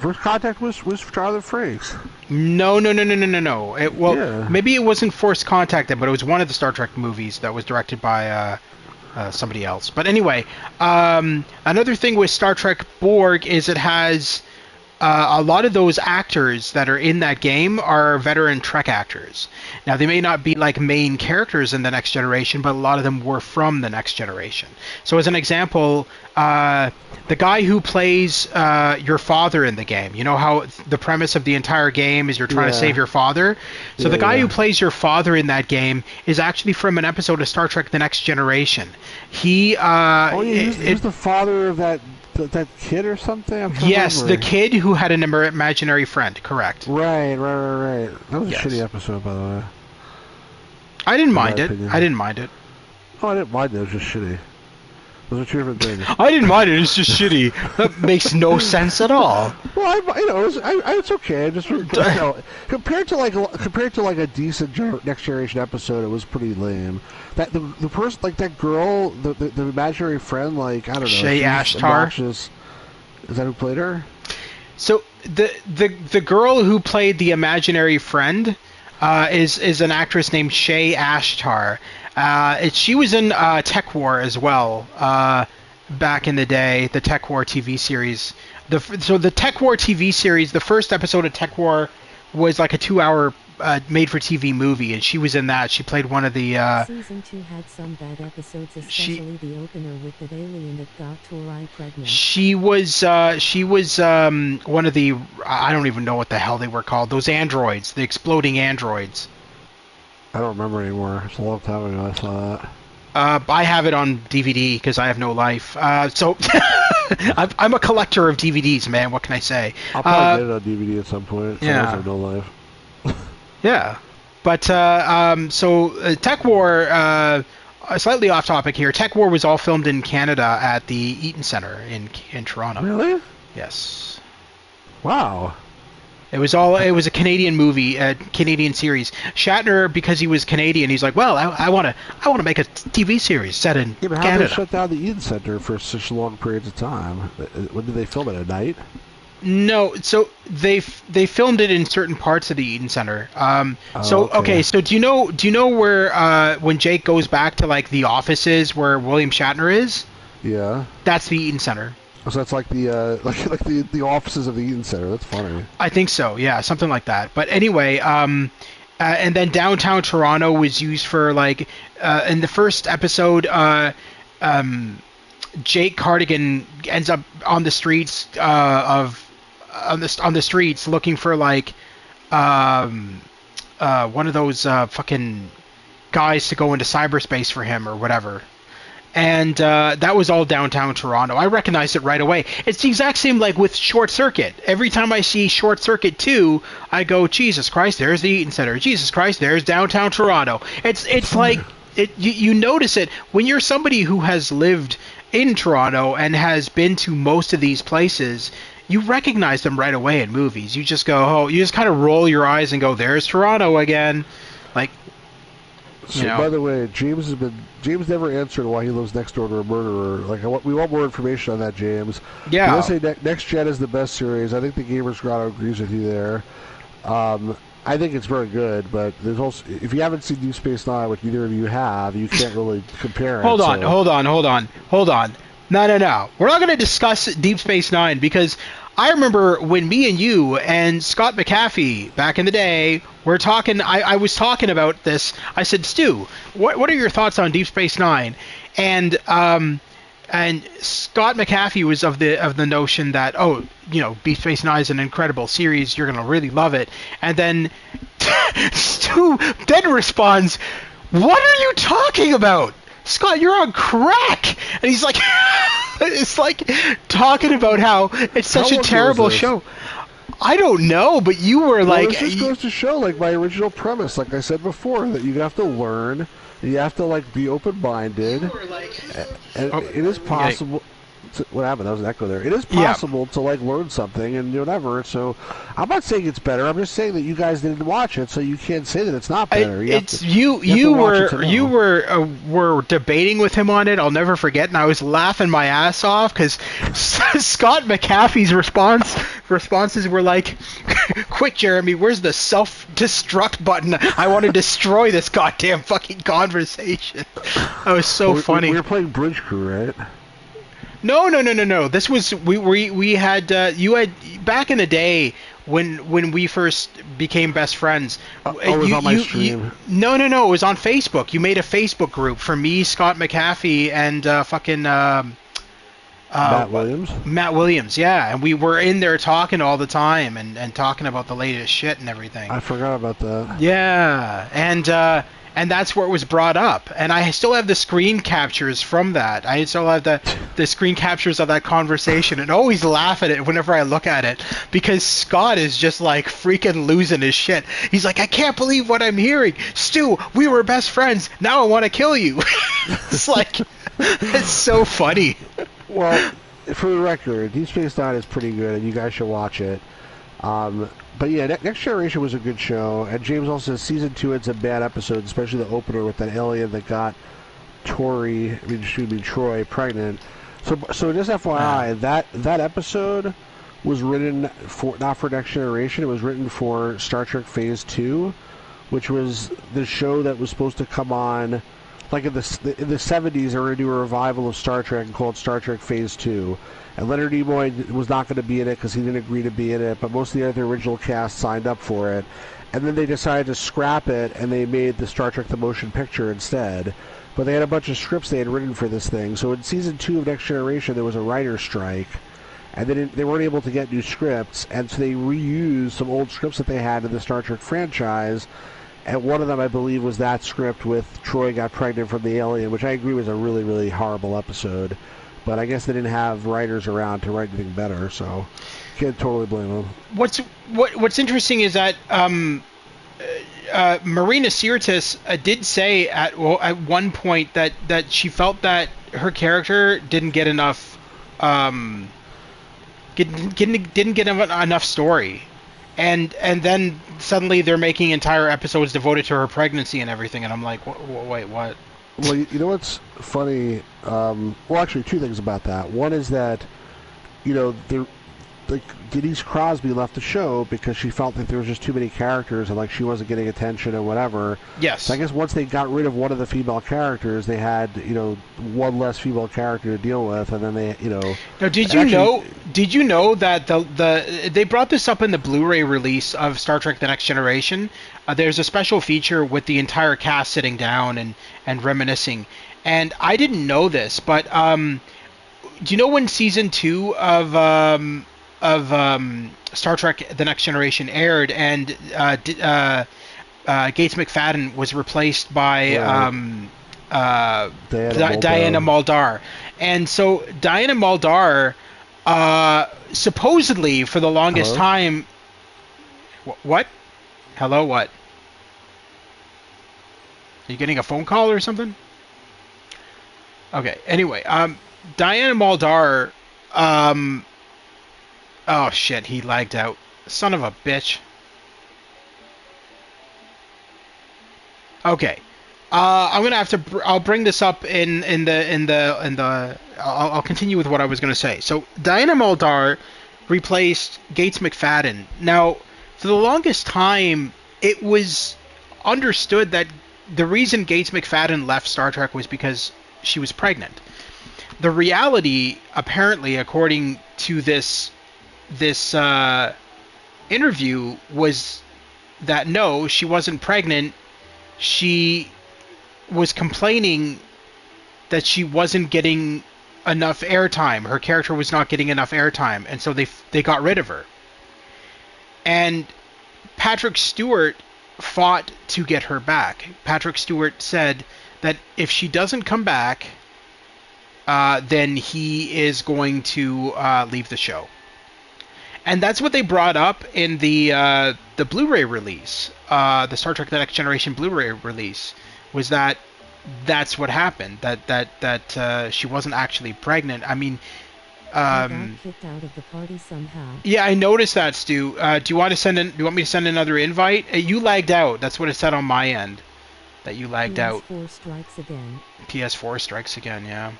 First Contact was Jonathan Frakes. No. Maybe it wasn't First Contact, but it was one of the Star Trek movies that was directed by somebody else. But anyway, another thing with Star Trek Borg is it has a lot of those actors that are in that game are veteran Trek actors. Now, they may not be like main characters in The Next Generation, but a lot of them were from The Next Generation. So as an example, the guy who plays your father in the game, you know how the premise of the entire game is you're trying to save your father? So the guy who plays your father in that game is actually from an episode of Star Trek The Next Generation. He who's the father of that kid or something? Yes, the kid who had an imaginary friend, correct. Right. That was a shitty episode, by the way. I didn't mind it. Opinion. I didn't mind it. Oh, I didn't mind it. It was just shitty. Those are two different things. I didn't mind it. It's just shitty. That makes no sense at all. Well, it's okay. I just compared to like a decent Next Generation episode, it was pretty lame. That the person, like that girl, the imaginary friend, like I don't know, Shay Ashtar. Is that who played her? So the girl who played the imaginary friend is an actress named Shay Ashtar. She was in Tech War as well back in the day, the Tech War TV series. So the Tech War TV series, the first episode of Tech War was like a 2-hour made-for-TV movie, and she was in that. She played one of the... Season 2 had some bad episodes, especially the opener with the alien that got Torai pregnant. She was one of the... I don't even know what the hell they were called. Those androids, the exploding androids. I don't remember anymore. It's a long time ago I saw that. I have it on DVD because I have no life. So I'm a collector of DVDs, man. What can I say? I'll probably get it on DVD at some point. Yeah. I have no life. Yeah. But so Tech War, slightly off topic here. Tech War was all filmed in Canada at the Eaton Centre in Toronto. Really? Yes. Wow. It was a Canadian movie, a Canadian series. Shatner, because he was Canadian, he's like, well, I want to make a TV series set in Canada. How Canada. did they shut down the Eaton Centre for such long periods of time? When did they film it, at night? No, so they filmed it in certain parts of the Eaton Centre. Okay, so do you know where when Jake goes back to like the offices where William Shatner is? Yeah. That's the Eaton Centre. So that's like the the offices of the Eaton Centre. That's funny. I think so. Yeah, something like that. But anyway, and then downtown Toronto was used for like in the first episode. Jake Cardigan ends up on the streets on the streets looking for like one of those fucking guys to go into cyberspace for him or whatever. And that was all downtown Toronto. I recognized it right away. It's the exact same like with Short Circuit. Every time I see Short Circuit 2, I go, Jesus Christ, there's the Eaton Centre. Jesus Christ, there's downtown Toronto. It's like you notice it when you're somebody who has lived in Toronto and has been to most of these places. You recognize them right away in movies. You just go, you just kind of roll your eyes and go, there's Toronto again. Like. So, by the way, James never answered why he lives next door to a murderer. Like, we want more information on that, James. Yeah. I say Next Gen is the best series. I think the Gamers Grotto agrees with you there. I think it's very good, but there's also, if you haven't seen Deep Space Nine, which neither of you have, you can't really compare it. Hold on. No. We're not going to discuss Deep Space Nine because I remember when me and you and Scott McAfee back in the day were talking. I was talking about this. I said, Stu, what are your thoughts on Deep Space Nine? And Scott McAfee was of the notion that Deep Space Nine is an incredible series. You're gonna really love it. And then Stu then responds, "What are you talking about? Scott, you're on crack." And he's like, it's like talking about how it's such a terrible show. I don't know, but you were like... This just goes to show, like, my original premise, like I said before, that you have to learn, you have to, like, be open-minded, and it is possible... So what happened? That was an echo there. It is possible to like learn something and whatever. So I'm not saying it's better. I'm just saying that you guys didn't watch it, so you can't say that it's not better. You were debating with him on it. I'll never forget, and I was laughing my ass off because Scott McAfee's responses were like, "Quick, Jeremy, where's the self-destruct button? I want to destroy this goddamn fucking conversation." That was so funny. We were playing Bridge Crew, right? No. This was we had you had back in the day when we first became best friends. It was on my stream. No. It was on Facebook. You made a Facebook group for me, Scott McAfee, and fucking Matt Williams. Matt Williams, yeah, and we were in there talking all the time and talking about the latest shit and everything. I forgot about that. Yeah, and that's where it was brought up. And I still have the screen captures from that. I still have the screen captures of that conversation and always laugh at it whenever I look at it because Scott is just like freaking losing his shit. He's like, I can't believe what I'm hearing. Stu, we were best friends. Now I want to kill you. It's like, it's so funny. Well, for the record, Deep Space Nine is pretty good and you guys should watch it. But yeah, Next Generation was a good show, and James also says Season 2 had some bad episodes, especially the opener with that alien that got Troy pregnant. So just FYI, that episode was written for not for Next Generation, it was written for Star Trek Phase 2, which was the show that was supposed to come on, like in the 70s, they were going to do a revival of Star Trek called Star Trek Phase 2. And Leonard Nimoy was not going to be in it because he didn't agree to be in it, but most of the other original cast signed up for it. And then they decided to scrap it, and they made the Star Trek The Motion Picture instead. But they had a bunch of scripts they had written for this thing. So in Season 2 of Next Generation, there was a writer's strike, and they weren't able to get new scripts, and so they reused some old scripts that they had in the Star Trek franchise. And one of them, I believe, was that script with Troy got pregnant from the alien, which I agree was a really, really horrible episode. But I guess they didn't have writers around to write anything better, so can't totally blame them. What's interesting is that Marina Sirtis did say at one point that she felt that her character didn't get enough didn't get enough story. And then suddenly they're making entire episodes devoted to her pregnancy and everything, and I'm like, wait, what? Well, you know what's funny? Well, actually, two things about that. One is that, Denise Crosby left the show because she felt that there was just too many characters and like she wasn't getting attention or whatever. Yes. So I guess once they got rid of one of the female characters, they had one less female character to deal with, and then they Now, did you know that they brought this up in the Blu-ray release of Star Trek: The Next Generation? There's a special feature with the entire cast sitting down and reminiscing, and I didn't know this, but do you know when Season 2 of Star Trek: The Next Generation aired, and Gates McFadden was replaced by Diana Muldaur. And so Diana Muldaur, supposedly for the longest time... What? Hello, what? Are you getting a phone call or something? Okay, anyway, Diana Muldaur... oh shit, he lagged out. Son of a bitch. Okay. I'm gonna have to. I'll bring this up in the. I'll continue with what I was gonna say. So Diana Muldaur replaced Gates McFadden. Now, for the longest time, it was understood that the reason Gates McFadden left Star Trek was because she was pregnant. The reality, apparently, according to this interview, was that no, she wasn't pregnant. She was complaining that she wasn't getting enough airtime. Her character was not getting enough airtime, and so they got rid of her. And Patrick Stewart fought to get her back. Patrick Stewart said that if she doesn't come back, then he is going to leave the show. And that's what they brought up in the Blu-ray release, the Star Trek: The Next Generation Blu-ray release, was that's what happened. That she wasn't actually pregnant. I mean, got kicked out of the party somehow. Yeah, I noticed that, Stu. Do you want me to send another invite? You lagged out. That's what it said on my end. That you lagged out. PS4 strikes again. PS4 strikes again. Yeah.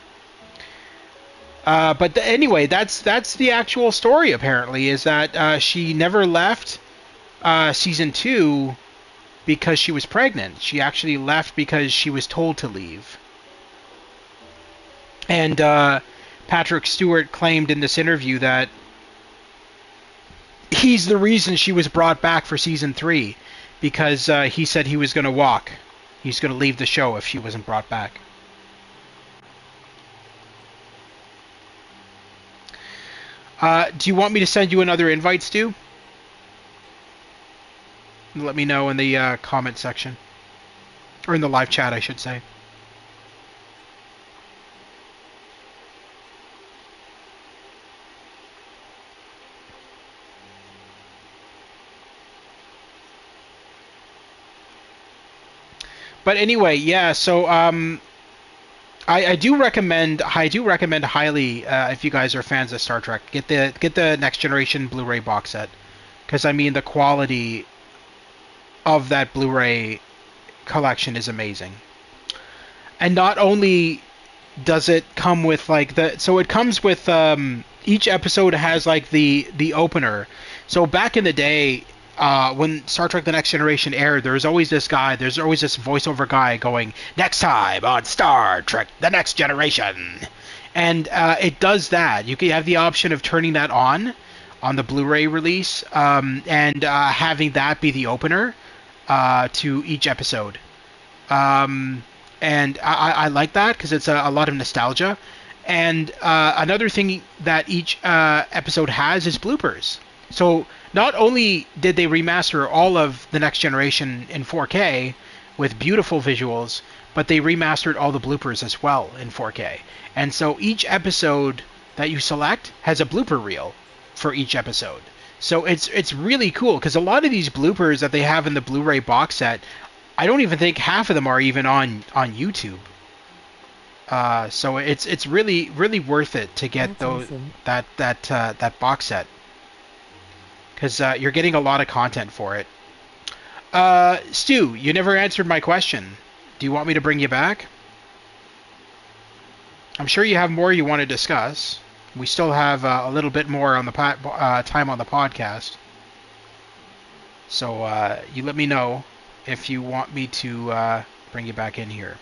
But anyway, that's the actual story. Apparently, is that she never left season 2 because she was pregnant. She actually left because she was told to leave. And Patrick Stewart claimed in this interview that he's the reason she was brought back for season 3, because he said he was going to walk. He's going to leave the show if she wasn't brought back. Do you want me to send you another invite, Stu? Let me know in the comment section. Or in the live chat, I should say. But anyway, yeah, so I do recommend highly, if you guys are fans of Star Trek, get the Next Generation Blu-ray box set, because I mean the quality of that Blu-ray collection is amazing. And not only does it come with it comes with each episode has like the opener. So back in the day, when Star Trek The Next Generation aired, there's always this voiceover guy going, "Next time on Star Trek The Next Generation." And it does that. You can have the option of turning that on the Blu-ray release, and having that be the opener to each episode. And I like that because it's a lot of nostalgia. And another thing that each episode has is bloopers. So not only did they remaster all of The Next Generation in 4K with beautiful visuals, but they remastered all the bloopers as well in 4K. And so each episode that you select has a blooper reel for each episode. So it's really cool, because a lot of these bloopers that they have in the Blu-ray box set, I don't even think half of them are even on YouTube. So it's really worth it to get Awesome. that box set, because you're getting a lot of content for it. Stu, you never answered my question. Do you want me to bring you back? I'm sure you have more you want to discuss. We still have a little bit more on the time on the podcast. So you let me know if you want me to bring you back in here.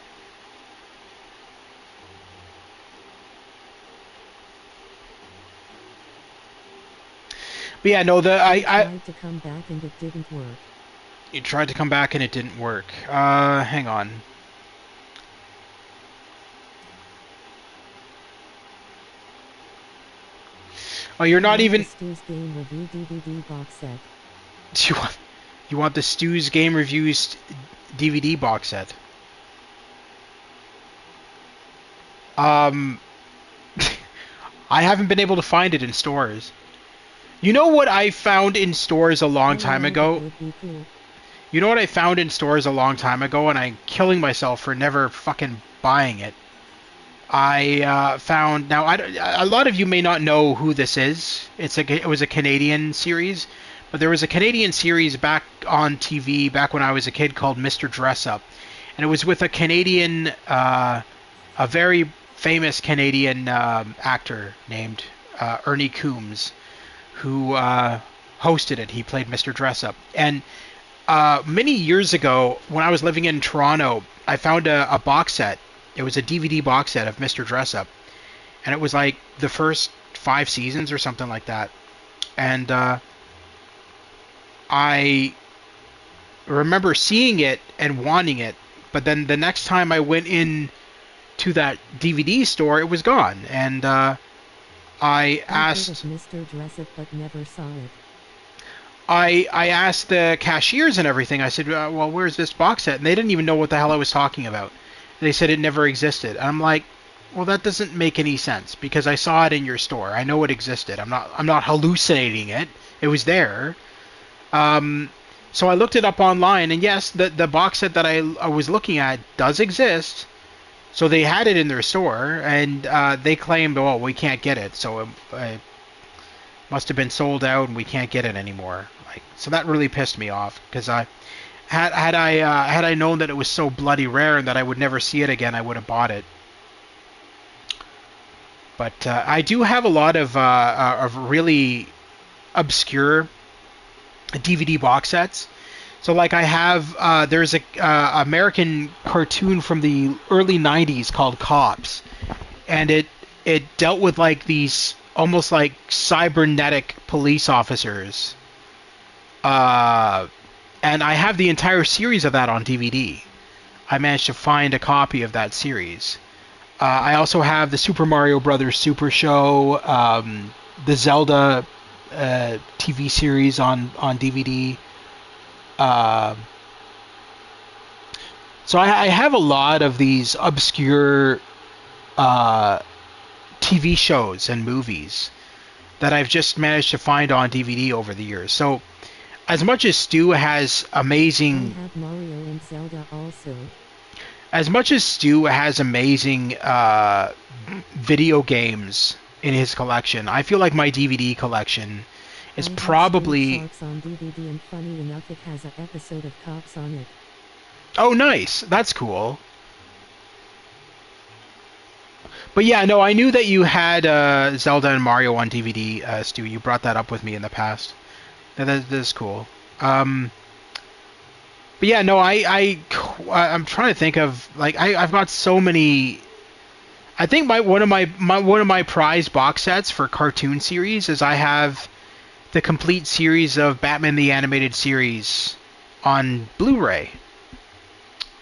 But yeah, no, I tried to come back and it didn't work. You tried to come back and it didn't work. Hang on. Oh, you're not even. Stu's Game Review DVD box set. You want the Stu's Game Reviews DVD box set? I haven't been able to find it in stores. You know what I found in stores a long time ago? Cool. You know what I found in stores a long time ago, and I'm killing myself for never fucking buying it. I found, now a lot of you may not know who this is. It was a Canadian series, but there was a Canadian series back on TV back when I was a kid called Mr. Dress Up, and it was with a Canadian, a very famous Canadian actor named Ernie Coombs, who hosted it. He played Mr. Dress Up, and many years ago, when I was living in Toronto, I found a box set. It was a DVD box set of Mr. Dress Up, and it was like the first 5 seasons or something like that. And I remember seeing it and wanting it, but then the next time I went in to that DVD store, it was gone. And I asked Mr. Dress Up, but never saw it. I asked the cashiers and everything. I said, well, where's this box set? And they didn't even know what the hell I was talking about. They said it never existed. And I'm like, well, that doesn't make any sense, because I saw it in your store. I know it existed. I'm not hallucinating it. It was there. So I looked it up online, and yes, the box set that I was looking at does exist. So they had it in their store, and they claimed, "Oh, we can't get it." So it must have been sold out, and we can't get it anymore. Like, so that really pissed me off because had I known that it was so bloody rare and that I would never see it again, I would have bought it. But I do have a lot of really obscure DVD box sets. So like I have there's a American cartoon from the early '90s called Cops, and it dealt with like these almost like cybernetic police officers. And I have the entire series of that on DVD. I managed to find a copy of that series. I also have the Super Mario Brothers Super Show, the Zelda TV series on DVD. So I have a lot of these obscure TV shows and movies that I've just managed to find on DVD over the years. So as much as Stu has amazing... I have Mario and Zelda also. As much as Stu has amazing video games in his collection, I feel like my DVD collection is probably... Sharks on DVD, and funny enough, it has an episode of Cops on it. Oh, nice. That's cool. But yeah, no, I knew that you had Zelda and Mario on DVD, Stu. You brought that up with me in the past. That is cool. But yeah, no, I'm trying to think of like I've got so many. I think one of my prized box sets for cartoon series is I have the complete series of Batman the Animated Series on Blu-ray.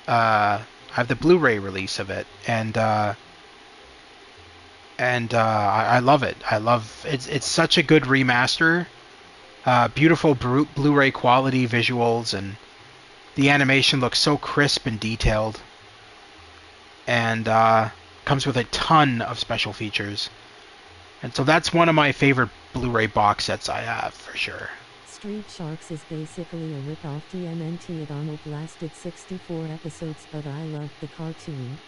I have the Blu-ray release of it, and I love it. I love it's such a good remaster. Beautiful Blu-ray quality visuals, and the animation looks so crisp and detailed, and comes with a ton of special features. And so that's one of my favorite Blu-ray box sets I have, for sure. Street Sharks is basically a rip-off TMNT. It Arnold lasted 64 episodes, but I loved the cartoon.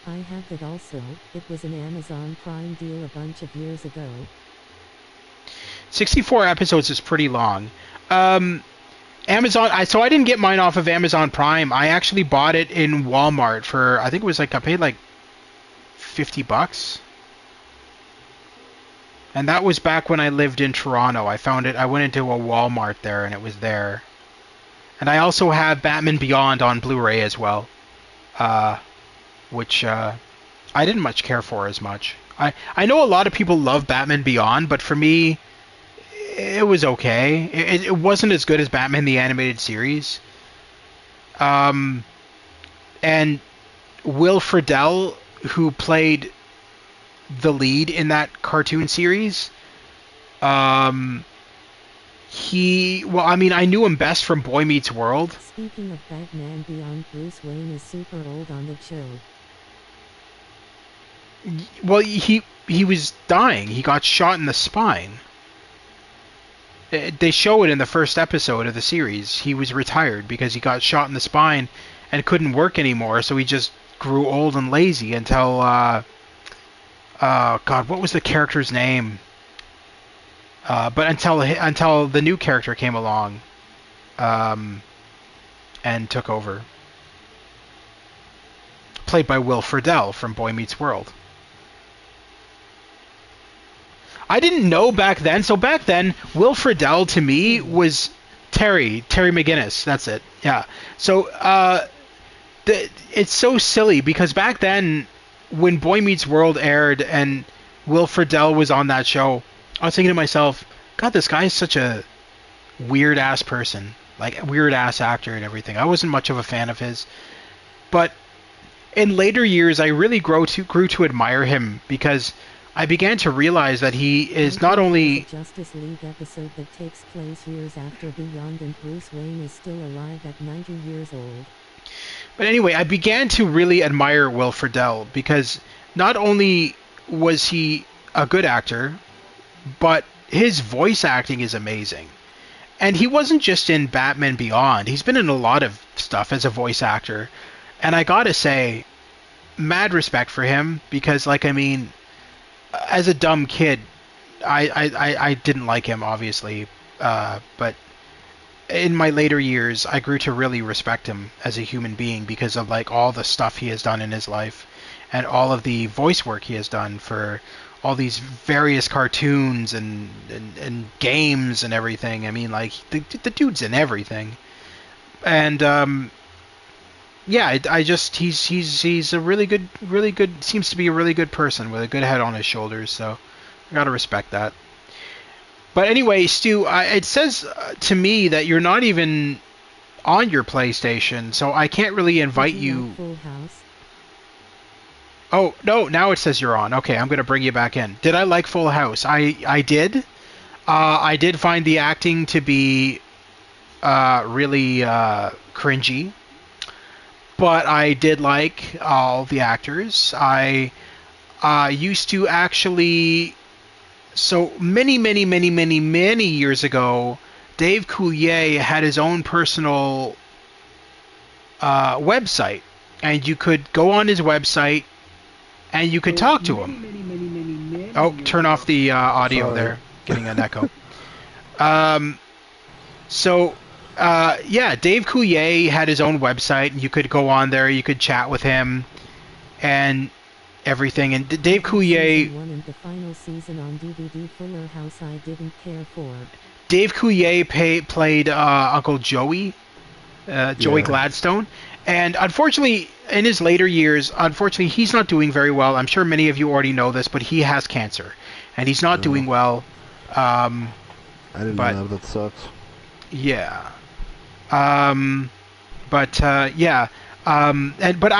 I have it also. It was an Amazon Prime deal a bunch of years ago. 64 episodes is pretty long. Amazon, so I didn't get mine off of Amazon Prime. I actually bought it in Walmart for, I think it was like, I paid like $50. And that was back when I lived in Toronto. I found it, I went into a Walmart there and it was there. And I also have Batman Beyond on Blu-ray as well. Which I didn't much care for as much. I know a lot of people love Batman Beyond, but for me, it was okay. It wasn't as good as Batman the Animated Series. And Will Friedle, who played the lead in that cartoon series, I knew him best from Boy Meets World. Speaking of Batman Beyond, Bruce Wayne is super old on the show. Well, he was dying. He got shot in the spine. They show it in the first episode of the series. He was retired because he got shot in the spine and couldn't work anymore, so he just grew old and lazy until God, what was the character's name? But until the new character came along and took over. Played by Will Friedle from Boy Meets World. I didn't know back then. So back then, Will Friedle to me was Terry McGinnis. That's it. Yeah. So it's so silly because back then, when Boy Meets World aired and Will Friedle was on that show, I was thinking to myself, God, this guy is such a weird ass person, like a weird ass actor and everything. I wasn't much of a fan of his, but in later years, I really grew to admire him because I began to realize that he is not only... Justice League episode that takes place years after Beyond, and Bruce Wayne is still alive at 90 years old. But anyway, I began to really admire Will Friedle because not only was he a good actor, but his voice acting is amazing. And he wasn't just in Batman Beyond. He's been in a lot of stuff as a voice actor. And I gotta say, mad respect for him because, like, I mean, as a dumb kid, I didn't like him, obviously, but in my later years, I grew to really respect him as a human being because of, like, all the stuff he has done in his life and all of the voice work he has done for all these various cartoons and games and everything. I mean, like, the dude's in everything. And yeah, I just he's a really good seems to be a really good person with a good head on his shoulders. So I gotta respect that. But anyway, Stu, it says to me that you're not even on your PlayStation, so I can't really invite you. Like Full House? Oh no, now it says you're on. Okay, I'm gonna bring you back in. Did I like Full House? I did. I did find the acting to be really cringy. But I did like all the actors. I used to actually, so many years ago, Dave Coulier had his own personal website, and you could go on his website and you could talk to him. Oh, turn off the audio. Sorry. There, getting an echo. Yeah, Dave Coulier had his own website, and you could go on there, you could chat with him, and everything. And Dave Coulier... One and the final season on DVD, Fuller House, I didn't care for. Dave Coulier played Uncle Joey, Joey Gladstone, and unfortunately, in his later years, he's not doing very well. I'm sure many of you already know this, but he has cancer, and he's not doing well. I didn't know that sucks. Yeah. But I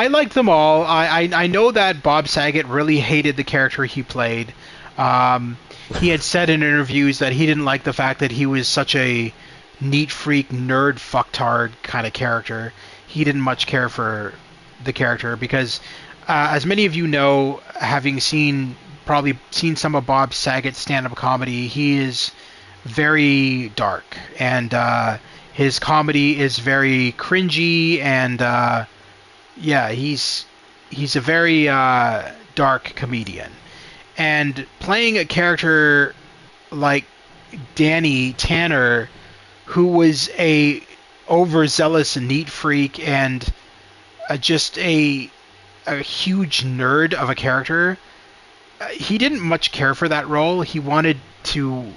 liked them all. I know that Bob Saget really hated the character he played. He had said in interviews that he didn't like the fact that he was such a neat freak, nerd, fucktard kind of character. He didn't much care for the character because, as many of you know, having probably seen some of Bob Saget's stand-up comedy, he is very dark, and his comedy is very cringy, and he's a very dark comedian. And playing a character like Danny Tanner, who was a overzealous neat freak and just a huge nerd of a character, he didn't much care for that role. He wanted to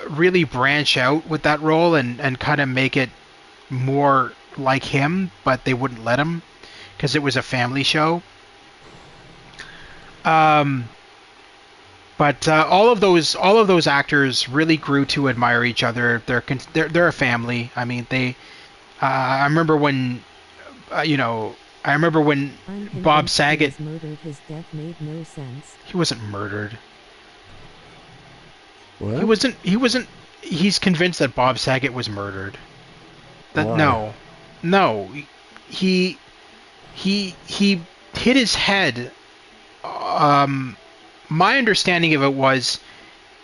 really branch out with that role and kind of make it more like him, but they wouldn't let him because it was a family show. But all of those actors really grew to admire each other. They're a family. I mean, they. I remember when, Bob Saget. He was murdered. His death made no sense. He wasn't murdered. What? He wasn't. He's convinced that Bob Saget was murdered. Why? No. He hit his head. My understanding of it was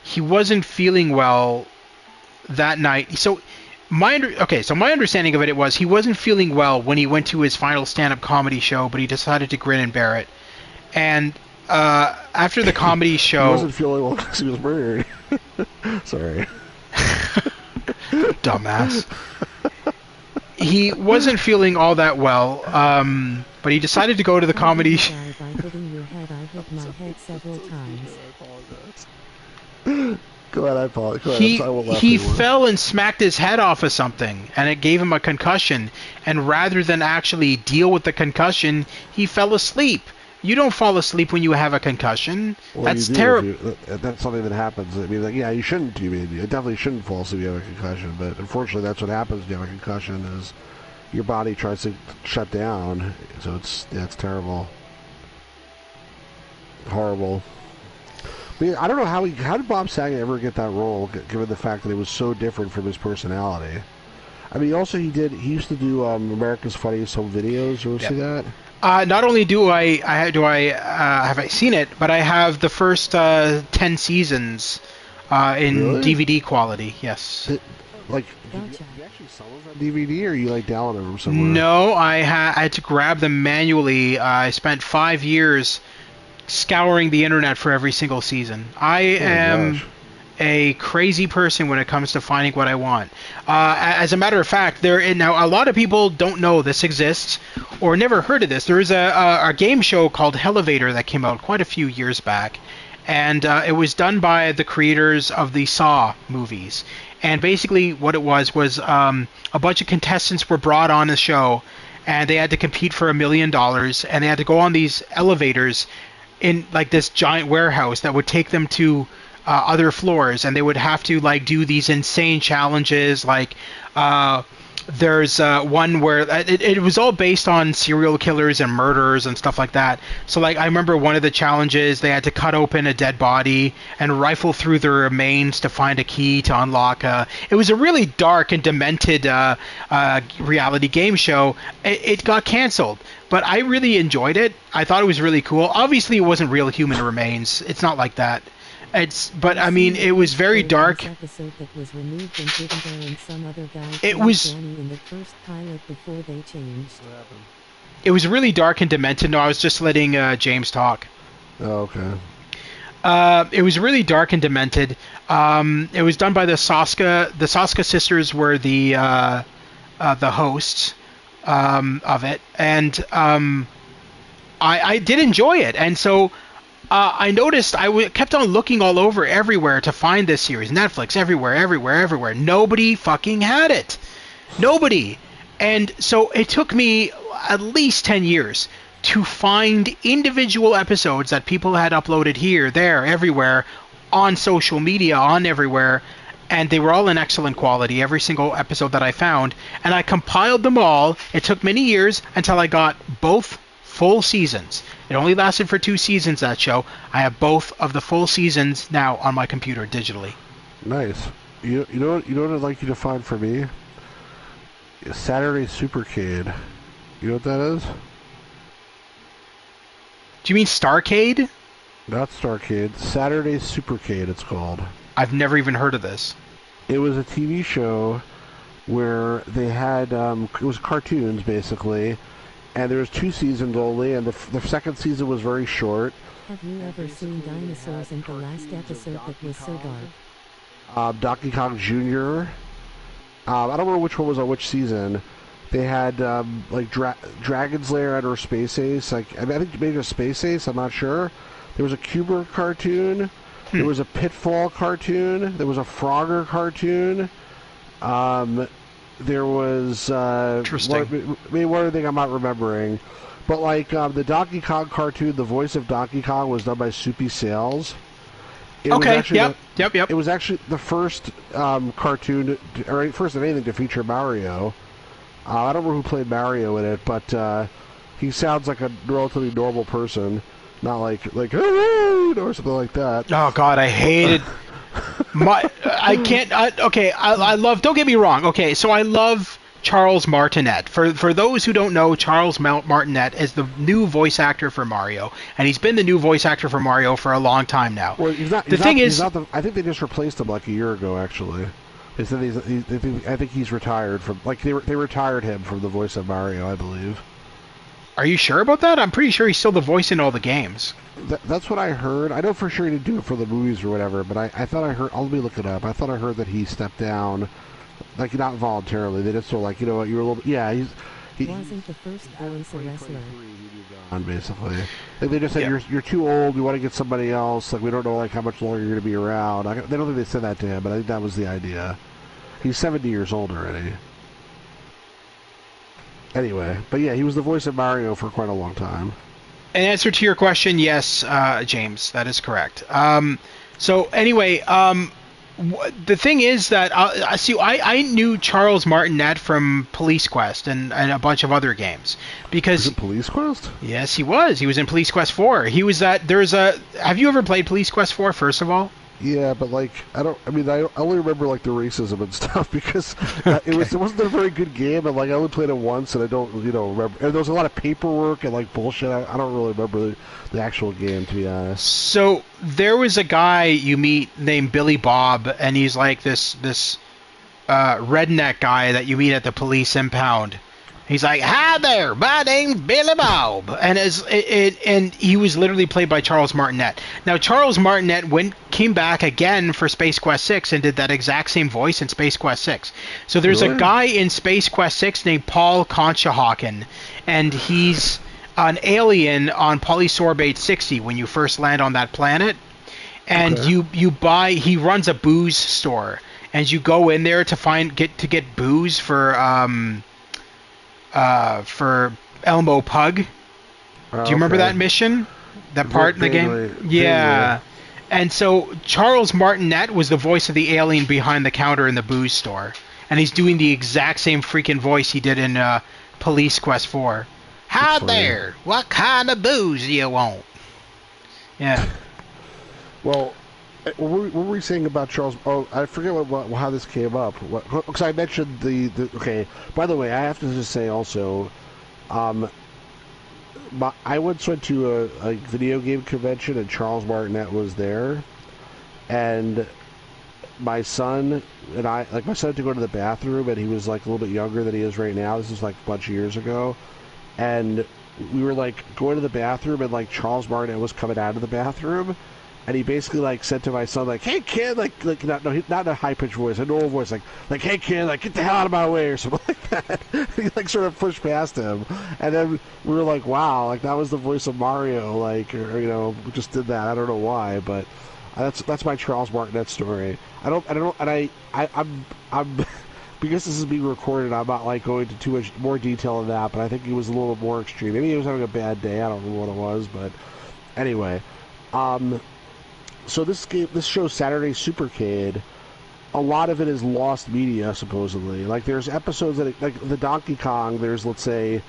he wasn't feeling well that night. So my understanding of it was he wasn't feeling well when he went to his final stand-up comedy show, but he decided to grin and bear it. And after the comedy show, he wasn't feeling well because he was murdered. Sorry. Dumbass. He wasn't feeling all that well, but he decided to go to the comedy show. By hitting your head, I hit my head several times. Go ahead, I apologize. He fell and smacked his head off of something, and it gave him a concussion. And rather than actually deal with the concussion, he fell asleep. You don't fall asleep when you have a concussion. Well, that's terrible. That's something that happens. I mean, you shouldn't. You definitely shouldn't fall asleep when you have a concussion. But unfortunately, that's what happens when you have a concussion. Is your body tries to shut down. So it's terrible, horrible. I mean, I don't know how did Bob Saget ever get that role, given the fact that it was so different from his personality. I mean, he used to do America's Funniest Home Videos. You ever see that? Not only have I seen it, but I have the first 10 seasons in Really? DVD quality. Yes. Like, Gotcha. you actually sell those on DVD, or you like download them somewhere? No, I had to grab them manually. I spent 5 years scouring the internet for every single season. I Oh my am gosh. a crazy person when it comes to finding what I want. As a matter of fact, now a lot of people don't know this exists or never heard of this. There is a game show called Elevator that came out quite a few years back, and it was done by the creators of the Saw movies. And basically, what it was a bunch of contestants were brought on the show, and they had to compete for $1 million, and they had to go on these elevators in like this giant warehouse that would take them to other floors, and they would have to like do these insane challenges. Like there's one where it was all based on serial killers and murderers and stuff like that. So like I remember one of the challenges, they had to cut open a dead body and rifle through the remains to find a key to unlock. It was a really dark and demented reality game show. It got canceled, but I really enjoyed it. I thought it was really cool. Obviously, it wasn't real human remains. It's not like that. But I mean, it was very dark. Episode that was removed and didn't air, and some other guy It played was- Danny in the first pilot before they changed. It was really dark and demented. No, I was just letting James talk. Oh, okay. It was really dark and demented. It was done by the Soska. The Soska sisters were the hosts of it, and I did enjoy it. And so I noticed kept on looking all over everywhere to find this series. Netflix, everywhere. Nobody fucking had it. Nobody. And so it took me at least 10 years to find individual episodes that people had uploaded here, there, everywhere, on social media, on everywhere, and they were all in excellent quality, every single episode that I found, and I compiled them all. It took many years until I got both full seasons. It only lasted for 2 seasons, that show. I have both of the full seasons now on my computer digitally. Nice. You know what I'd like you to find for me? Saturday Supercade. You know what that is? Do you mean Starcade? Not Starcade. Saturday Supercade, it's called. I've never even heard of this. It was a TV show where they had it was cartoons basically, and there was 2 seasons only, and the second season was very short. Have you ever seen dinosaurs in the last episode that was so dark? Donkey Kong Jr. I don't remember which one was on which season. They had like Dragon's Lair under Space Ace. Like I think maybe it was Space Ace. I'm not sure. There was a Cuber cartoon. There was a Pitfall cartoon. There was a Frogger cartoon. There was Interesting. Maybe one other thing I'm not remembering. But like the Donkey Kong cartoon, the voice of Donkey Kong was done by Soupy Sales. Okay. Yep. It was actually the first cartoon, or first of anything to feature Mario. I don't remember who played Mario in it, but he sounds like a relatively normal person, not like "Hey!" or something like that. Oh God, I hated I can't. I love. Don't get me wrong. Okay, so I love Charles Martinet. For those who don't know, Charles Martinet is the new voice actor for Mario, and he's been the new voice actor for Mario for a long time now. Well, I think they just replaced him like a year ago, actually. They said I think he's retired from, like, they retired him from the voice of Mario, I believe. Are you sure about that? I'm pretty sure he's still the voice in all the games. That's what I heard. I know for sure he didn't do it for the movies or whatever, but I thought I heard. Let me look it up. I thought I heard that he stepped down, like not voluntarily. They just sort of like, you know what, you're a little. Yeah, he Wasn't the first voice a wrestler? on basically. Like they just said you're too old. We want to get somebody else. Like we don't know like how much longer you're going to be around. They don't think they said that to him, but I think that was the idea. He's 70 years old already. Anyway, but yeah, he was the voice of Mario for quite a long time. In answer to your question, yes, James, that is correct. So anyway, the thing is that I knew Charles Martinet from Police Quest and a bunch of other games because Was it Police Quest? Yes, he was. He was in Police Quest 4. He was that. Have you ever played Police Quest 4? First of all. Yeah, but like I only remember like the racism and stuff because it wasn't a very good game, and like I only played it once, and I don't remember. And there was a lot of paperwork and like bullshit. I don't really remember the actual game, to be honest. So there was a guy you meet named Billy Bob, and he's like this redneck guy that you meet at the police impound. He's like, "Hi there, my name's Billy Bob," and and he was literally played by Charles Martinet. Now Charles Martinet came back again for Space Quest 6 and did that exact same voice in Space Quest 6. So there's a guy in Space Quest 6 named Paul Conshohocken, and he's an alien on Polysorbate 60 when you first land on that planet, and he runs a booze store, and you go in there to get booze for Elmo Pug. Do you remember that mission? That part in the game? Yeah. And so Charles Martinet was the voice of the alien behind the counter in the booze store. And he's doing the exact same freaking voice he did in Police Quest 4. Hi there! What kind of booze do you want? Yeah. Well, what were we saying about Charles? Oh, I forget how this came up. Because I mentioned the. Okay, by the way, I have to just say also, I once went to a video game convention and Charles Martinet was there, and my son and I, like my son had to go to the bathroom, and he was like a little bit younger than he is right now. This was like a bunch of years ago, and we were like going to the bathroom, and like Charles Martinet was coming out of the bathroom. And he basically like said to my son, like, "Hey kid," like not in a high pitched voice, a normal voice, like, "Hey kid, like get the hell out of my way," or something like that. He like sort of pushed past him, and then we were like, "Wow, like that was the voice of Mario," like, or we just did that. I don't know why, but that's my Charles Martinet story. I'm because this is being recorded, I'm not like going into too much more detail than that, but I think he was a little more extreme. Maybe he was having a bad day. I don't know what it was, but anyway. So this show, Saturday Supercade, a lot of it is lost media, supposedly. Like, there's episodes that, like, the Donkey Kong, there's, let's say,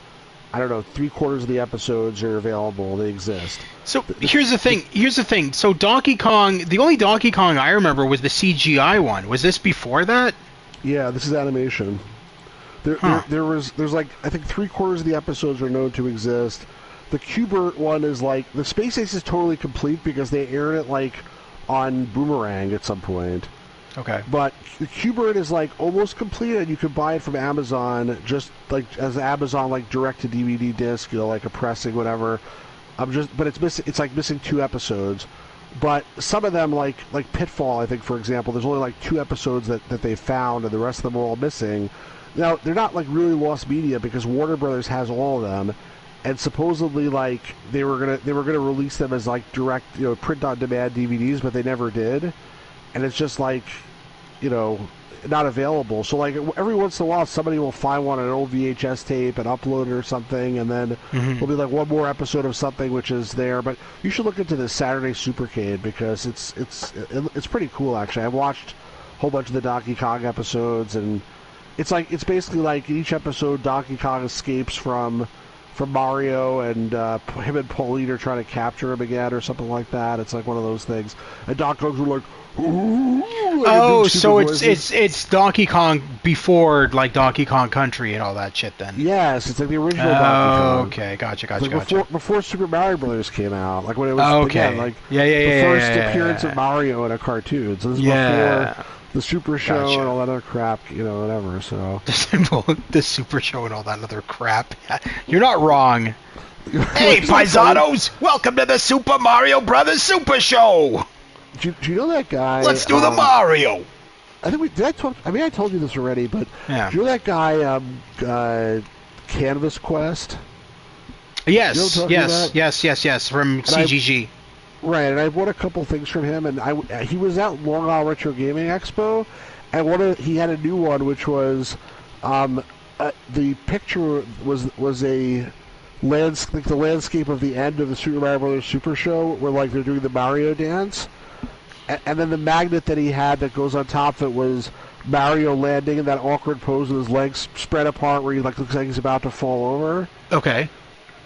I don't know, 3/4 of the episodes are available. They exist. So, here's the thing. So, Donkey Kong, the only Donkey Kong I remember was the CGI one. Was this before that? Yeah, this is animation. There's like, I think 3/4 of the episodes are known to exist. The Q*bert one is like, the Space Ace is totally complete because they aired it like on Boomerang at some point. Okay. But the Q*bert is like almost complete, and you can buy it from Amazon just like as Amazon like direct to DVD disc, like a pressing, whatever. But it's missing. It's like missing 2 episodes. But some of them, like Pitfall, I think, for example, there's only like 2 episodes that they found, and the rest of them are all missing. Now they're not like really lost media because Warner Brothers has all of them. And supposedly, like they were gonna release them as like direct, print on demand DVDs, but they never did. And it's just like, not available. So like every once in a while, somebody will find one on an old VHS tape and upload it or something, and then there'll be like one more episode of something which is there. But you should look into this Saturday Supercade because it's pretty cool actually. I've watched a whole bunch of the Donkey Kong episodes, and it's basically like each episode Donkey Kong escapes from Mario, and him and Pauline are trying to capture him again or something like that. It's like one of those things. And Donkey Kong's like, ooh, like so it's Donkey Kong before like Donkey Kong Country and all that shit then. Yes, it's like the original Donkey Kong. Okay, gotcha. Before Super Mario Brothers came out, like when it was the first appearance of Mario in a cartoon. So this is before the Super Show and all that other crap, whatever. So the Super Show and all that other crap. You're not wrong. Hey, paisanos! Welcome to the Super Mario Brothers Super Show. Do you know that guy? Let's do the Mario. I think I told you this already, but do you know that guy, Canvas Quest? Yes, from CGG. Right, and I bought a couple things from him, and he was at Long Island Retro Gaming Expo, and he had a new one, which was the picture was a like the landscape of the end of the Super Mario Brothers Super Show, where like they're doing the Mario dance, and then the magnet that he had that goes on top of it was Mario landing in that awkward pose with his legs spread apart, where he like looks like he's about to fall over. Okay.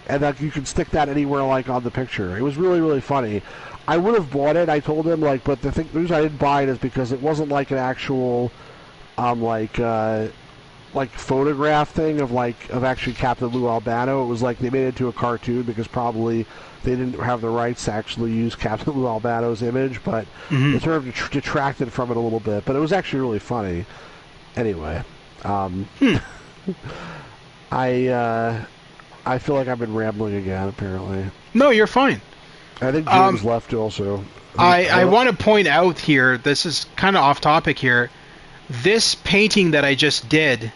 and like you can stick that anywhere like on the picture. It was really, really funny. I would have bought it. I told him like, but the reason I didn't buy it is because it wasn't like an actual like photograph thing of actually Captain Lou Albano. It was like they made it into a cartoon because probably they didn't have the rights to actually use Captain Lou Albano's image, but it sort of detracted from it a little bit. But it was actually really funny. Anyway, I feel like I've been rambling again. Apparently, no, you're fine. I think James left also. I want to point out here. This is kind of off topic here. This painting that I just did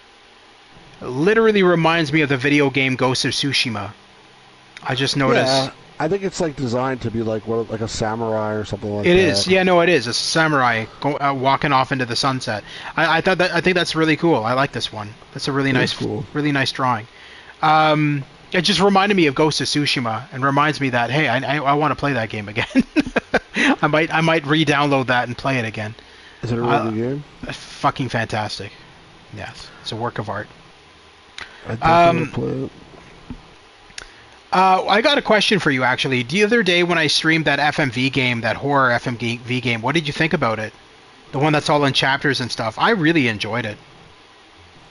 literally reminds me of the video game Ghost of Tsushima. I just noticed. Yeah, I think it's like designed to be like a samurai or something like that. It is. Yeah, no, it is. A samurai walking off into the sunset. I think that's really cool. I like this one. That's a really nice, cool. Really nice drawing. It just reminded me of Ghost of Tsushima and reminds me that, hey, I want to play that game again. I might re-download that and play it again. Is it a really good game? Fucking fantastic. Yes, it's a work of art. I definitely play it. I got a question for you, actually. The other day when I streamed that FMV game, that horror FMV game, what did you think about it? The one that's all in chapters and stuff. I really enjoyed it.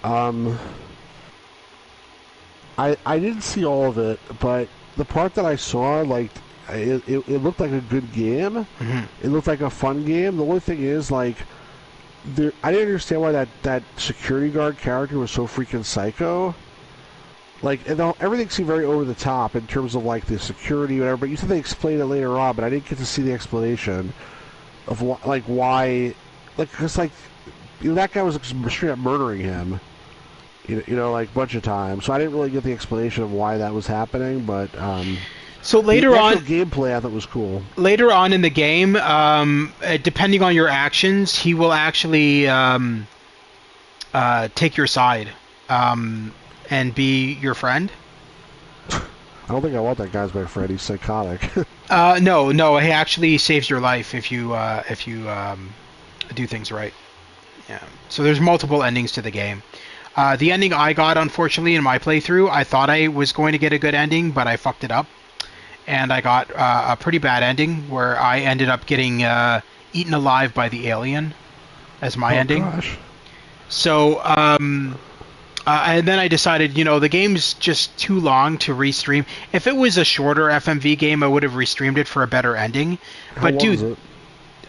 I didn't see all of it, but the part that I saw, like, it looked like a good game. Mm-hmm. It looked like a fun game. The only thing is, like, I didn't understand why that security guard character was so freaking psycho. Like, everything seemed very over the top in terms of, like, the security and whatever, but you said they explained it later on, but I didn't get to see the explanation of, why, like, because, like, that guy was straight up murdering him, you know, like, a bunch of times, so I didn't really get the explanation of why that was happening, but, so later the on, gameplay I thought was cool. Later on in the game, depending on your actions, he will actually take your side and be your friend. I don't think I want that guy as my friend. He's psychotic. No, he actually saves your life if you do things right. Yeah. So there's multiple endings to the game. The ending I got, unfortunately, in my playthrough, I thought I was going to get a good ending, but I fucked it up. And I got a pretty bad ending where I ended up getting eaten alive by the alien as my ending. Gosh. So, and then I decided, the game's just too long to restream. If it was a shorter FMV game, I would have restreamed it for a better ending. How long is it?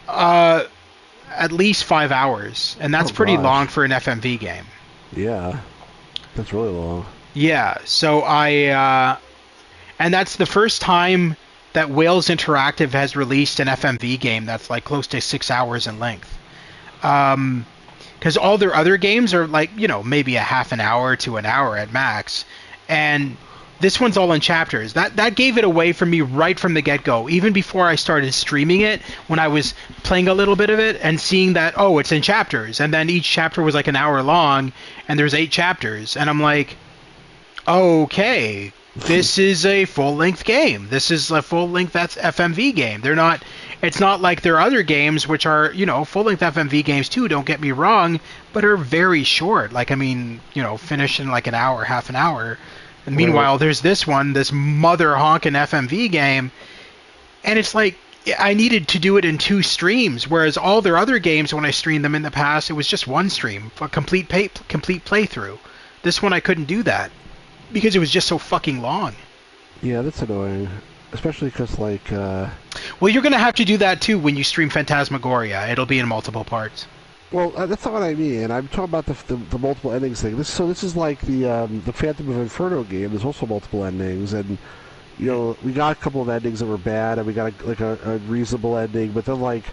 At least 5 hours, and that's pretty long for an FMV game. Yeah, that's really long. Yeah, so and that's the first time that Wales Interactive has released an FMV game that's like close to 6 hours in length. Because all their other games are like, maybe a half an hour to an hour at max. And this one's all in chapters. That gave it away for me right from the get-go. Even before I started streaming it, when I was playing a little bit of it and seeing that, it's in chapters. And then each chapter was like an hour long, and there's 8 chapters. And I'm like, okay, this is a full-length game. This is a full-length FMV game. It's not like their other games, which are, full-length FMV games too, don't get me wrong, but are very short. Like, finish in like an hour, half an hour. And meanwhile, there's this one, this mother-honking FMV game, and it's like, I needed to do it in 2 streams, whereas all their other games, when I streamed them in the past, it was just 1 stream, a complete playthrough. This one, I couldn't do that, because it was just so fucking long. Yeah, that's annoying. Especially because, like... Well, you're going to have to do that, too, when you stream Phantasmagoria. It'll be in multiple parts. Well, that's not what I mean. I'm talking about the multiple endings thing. This is like the Phantom of Inferno game. There's also multiple endings, and, we got a couple of endings that were bad, and we got a reasonable ending, but then, like,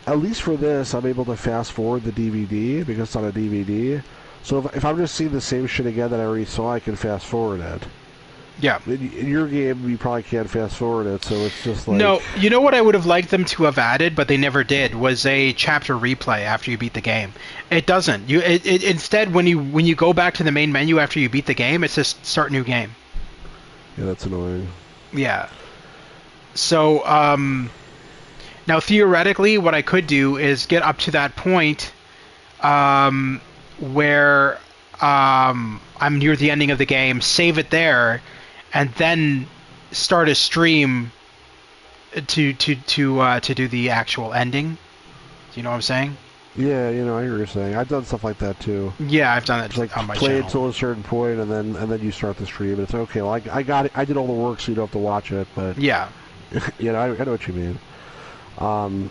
at least for this, I'm able to fast-forward the DVD, because it's on a DVD. So if I'm just seeing the same shit again that I already saw, I can fast-forward it. Yeah. In your game, you probably can't fast forward it, so it's just like... No, you know what I would have liked them to have added, but they never did, was a chapter replay after you beat the game. It doesn't. Instead, when you go back to the main menu after you beat the game, it says start new game. Yeah, that's annoying. Yeah. So, now theoretically, what I could do is get up to that point where I'm near the ending of the game, save it there, and then start a stream to do the actual ending. Do you know what I'm saying? Yeah, I hear what you're saying. I've done stuff like that too. Yeah, I've done that It's like on my play channel. until a certain point, and then you start the stream, and it's okay. Well, I got it. I did all the work, so you don't have to watch it. But yeah, I know what you mean. And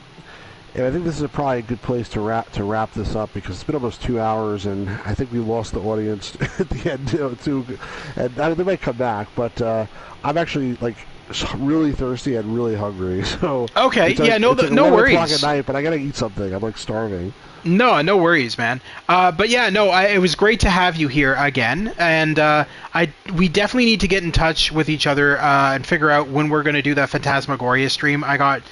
I think this is probably a good place to wrap this up, because it's been almost 2 hours, and I think we lost the audience at the end too. And they might come back, but I'm actually really thirsty and really hungry. So okay, no worries. 11 o'clock at night, but I gotta eat something. I'm starving. No worries, man. But yeah, it was great to have you here again, and we definitely need to get in touch with each other and figure out when we're going to do that Phantasmagoria stream. I got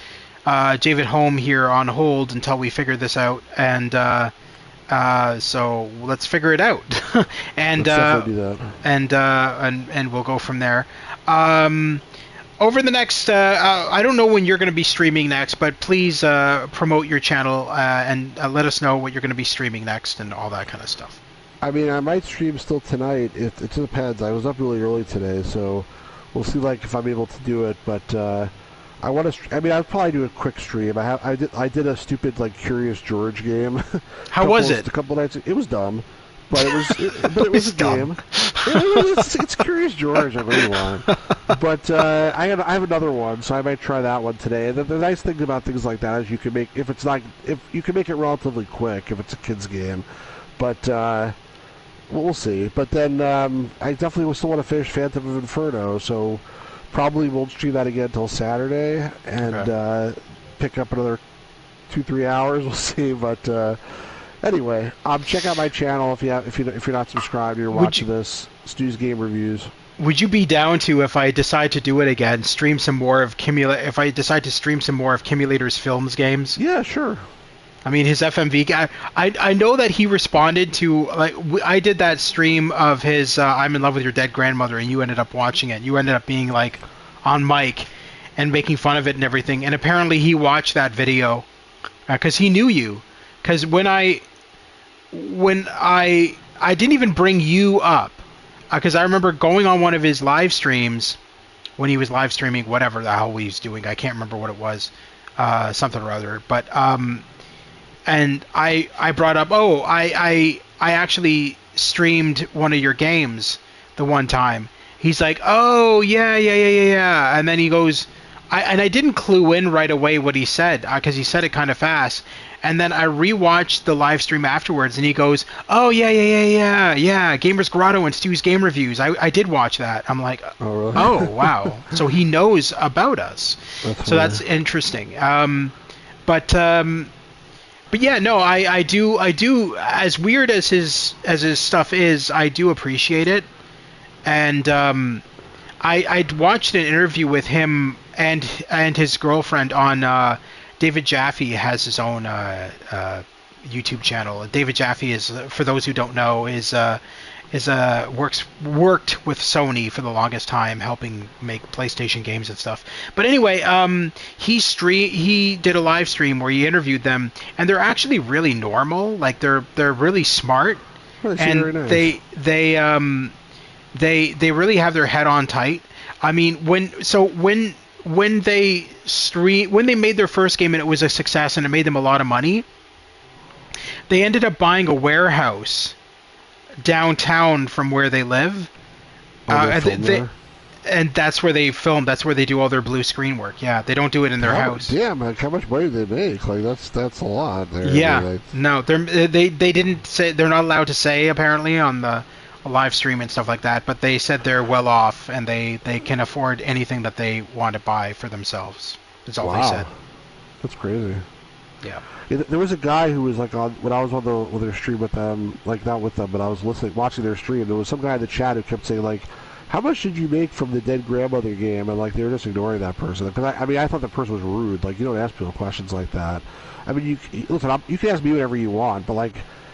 David home here on hold until we figure this out, and so let's figure it out. And let's definitely do that. And we'll go from there. Over the next, I don't know when you're going to be streaming next, but please promote your channel and let us know what you're going to be streaming next and all that kind of stuff. I mean, I might stream still tonight. It depends. I was up really early today, so we'll see if I'm able to do it. But I want to. I mean, I'll probably do a quick stream. I did a stupid Curious George game. How was it? A couple nights. It was dumb. But it was a game. It's Curious George. I really want. But I have another one, so I might try that one today. And the nice thing about things like that is you can make if you can make it relatively quick if it's a kid's game. But we'll see. But then I definitely still want to finish Phantom of Inferno, so probably won't stream that again until Saturday and pick up another 2-3 hours. We'll see, but. Anyway, check out my channel if you're not subscribed. You're watching this Stu's Game Reviews. Would you be down to, if I decide to do it again, stream some more of If I decide to stream some more of Cumulator's Films games? Yeah, sure. I mean, his FMV guy. I know that he responded to I did that stream of his I'm in love with your dead grandmother, and you ended up watching it. You ended up being on mic and making fun of it and everything. And apparently he watched that video because he knew you. Because when I didn't even bring you up, because I remember going on one of his live streams when he was live streaming whatever the hell he was doing. I can't remember what it was, something or other. But and I brought up, I actually streamed one of your games the one time. He's like, oh yeah, and then he goes, I didn't clue in right away what he said because he said it kind of fast. And then I rewatched the live stream afterwards, and he goes, "Oh yeah, Gamers Grotto and Stu's Game Reviews. I did watch that." I'm like, "Oh, really? Oh wow!" So he knows about us. That's interesting. But yeah, no, I do. As weird as his stuff is, I do appreciate it. And I watched an interview with him and his girlfriend on. David Jaffe has his own YouTube channel. David Jaffe is, for those who don't know, worked with Sony for the longest time, helping make PlayStation games and stuff. But anyway, he did a live stream where he interviewed them, and they're actually really normal. They're really smart, and very nice. they really have their head on tight. I mean, when they made their first game and it was a success and it made them a lot of money, they ended up buying a warehouse downtown from where they live. And that's where they film. That's where they do all their blue screen work. Yeah, they don't do it in their house. Yeah, man, how much money do they make? That's a lot. Yeah, no, they didn't say, they're not allowed to say apparently on the live stream and stuff like that, but they said they're well off and they can afford anything that they want to buy for themselves. That's all they said. That's crazy. Yeah. There was a guy who was when I was on their stream with them, not with them, but I was watching their stream. There was some guy in the chat who kept saying how much did you make from the dead grandmother game? And they were just ignoring that person. Because I thought the person was rude. You don't ask people questions like that. I mean, you can ask me whatever you want, but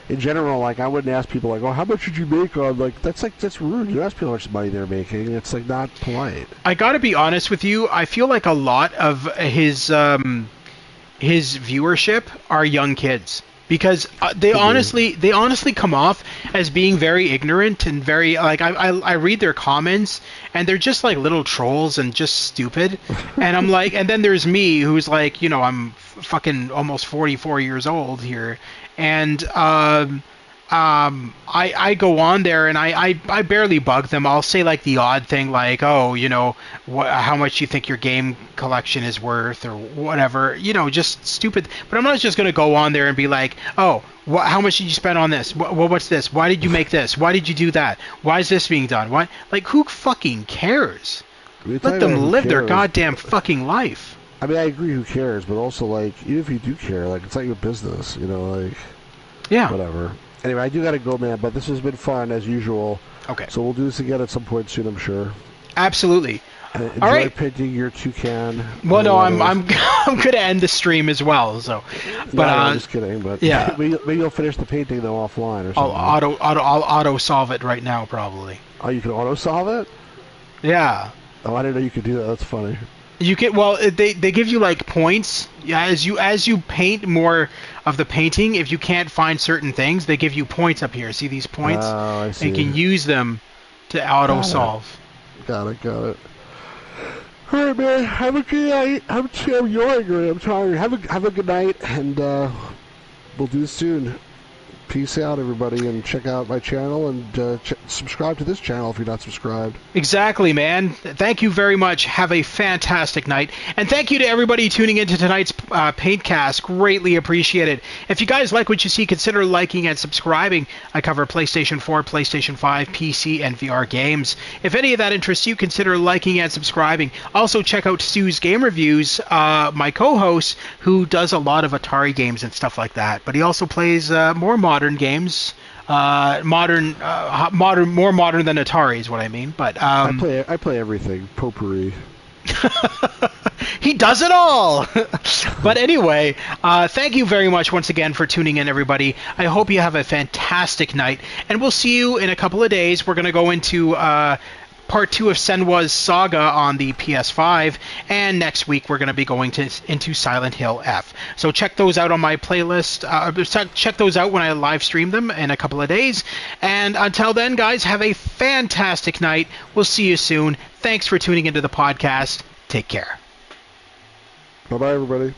in general, I wouldn't ask people oh, how much did you make on that's rude. You ask people how much money they're making. It's not polite. I got to be honest with you. I feel a lot of his viewership are young kids. because they honestly come off as being very ignorant and very like I read their comments and they're just like little trolls and just stupid, and I'm like, and then there's me who's like, you know, I'm fucking almost 44 years old here, and I go on there and I barely bug them. I'll say like the odd thing like, oh, you know, how much you think your game collection is worth or whatever, you know, just stupid. But I'm not just going to go on there and be like, oh, how much did you spend on this? What's this? Why did you make this? Why did you do that? Why is this being done? Why? Like, who fucking cares? Let them live their goddamn fucking life. I mean, I agree, who cares, but also, like, even if you do care, like, it's not your business, you know, like, yeah, whatever. Anyway, I do gotta go, man, but this has been fun, as usual. Okay. So we'll do this again at some point soon, I'm sure. Absolutely. Enjoy all right. painting your toucan. Well, no, I'm gonna end the stream as well, so. But no, I'm just kidding, but yeah. maybe you'll finish the painting, though, offline or something. I'll auto-solve it right now, probably. Oh, you can auto-solve it? Yeah. Oh, I didn't know you could do that. That's funny. You can, well, they give you like points. Yeah, as you paint more of the painting, if you can't find certain things, they give you points up here. See these points? Oh, I see. And you can use them to auto-solve. Got it. All right, man. Have a good night. I'm yawning. I'm tired. Have a good night, and we'll do this soon. Peace out, everybody, and check out my channel, and subscribe to this channel if you're not subscribed. Exactly, man. Thank you very much. Have a fantastic night. And thank you to everybody tuning into tonight's Paintcast. Greatly appreciated. If you guys like what you see, consider liking and subscribing. I cover PlayStation 4, PlayStation 5, PC, and VR games. If any of that interests you, consider liking and subscribing. Also, check out Stu's Game Reviews, my co-host, who does a lot of Atari games and stuff like that. But he also plays more modern games, more modern than Atari is what I mean. But I play everything, potpourri. He does it all. But anyway, thank you very much once again for tuning in, everybody. I hope you have a fantastic night, and we'll see you in a couple of days. We're going to go into Part 2 of Senwa's Saga on the PS5, and next week we're going to be going into Silent Hill F. So check those out on my playlist. Check those out when I live stream them in a couple of days. And until then, guys, have a fantastic night. We'll see you soon. Thanks for tuning into the podcast. Take care. Bye-bye, everybody.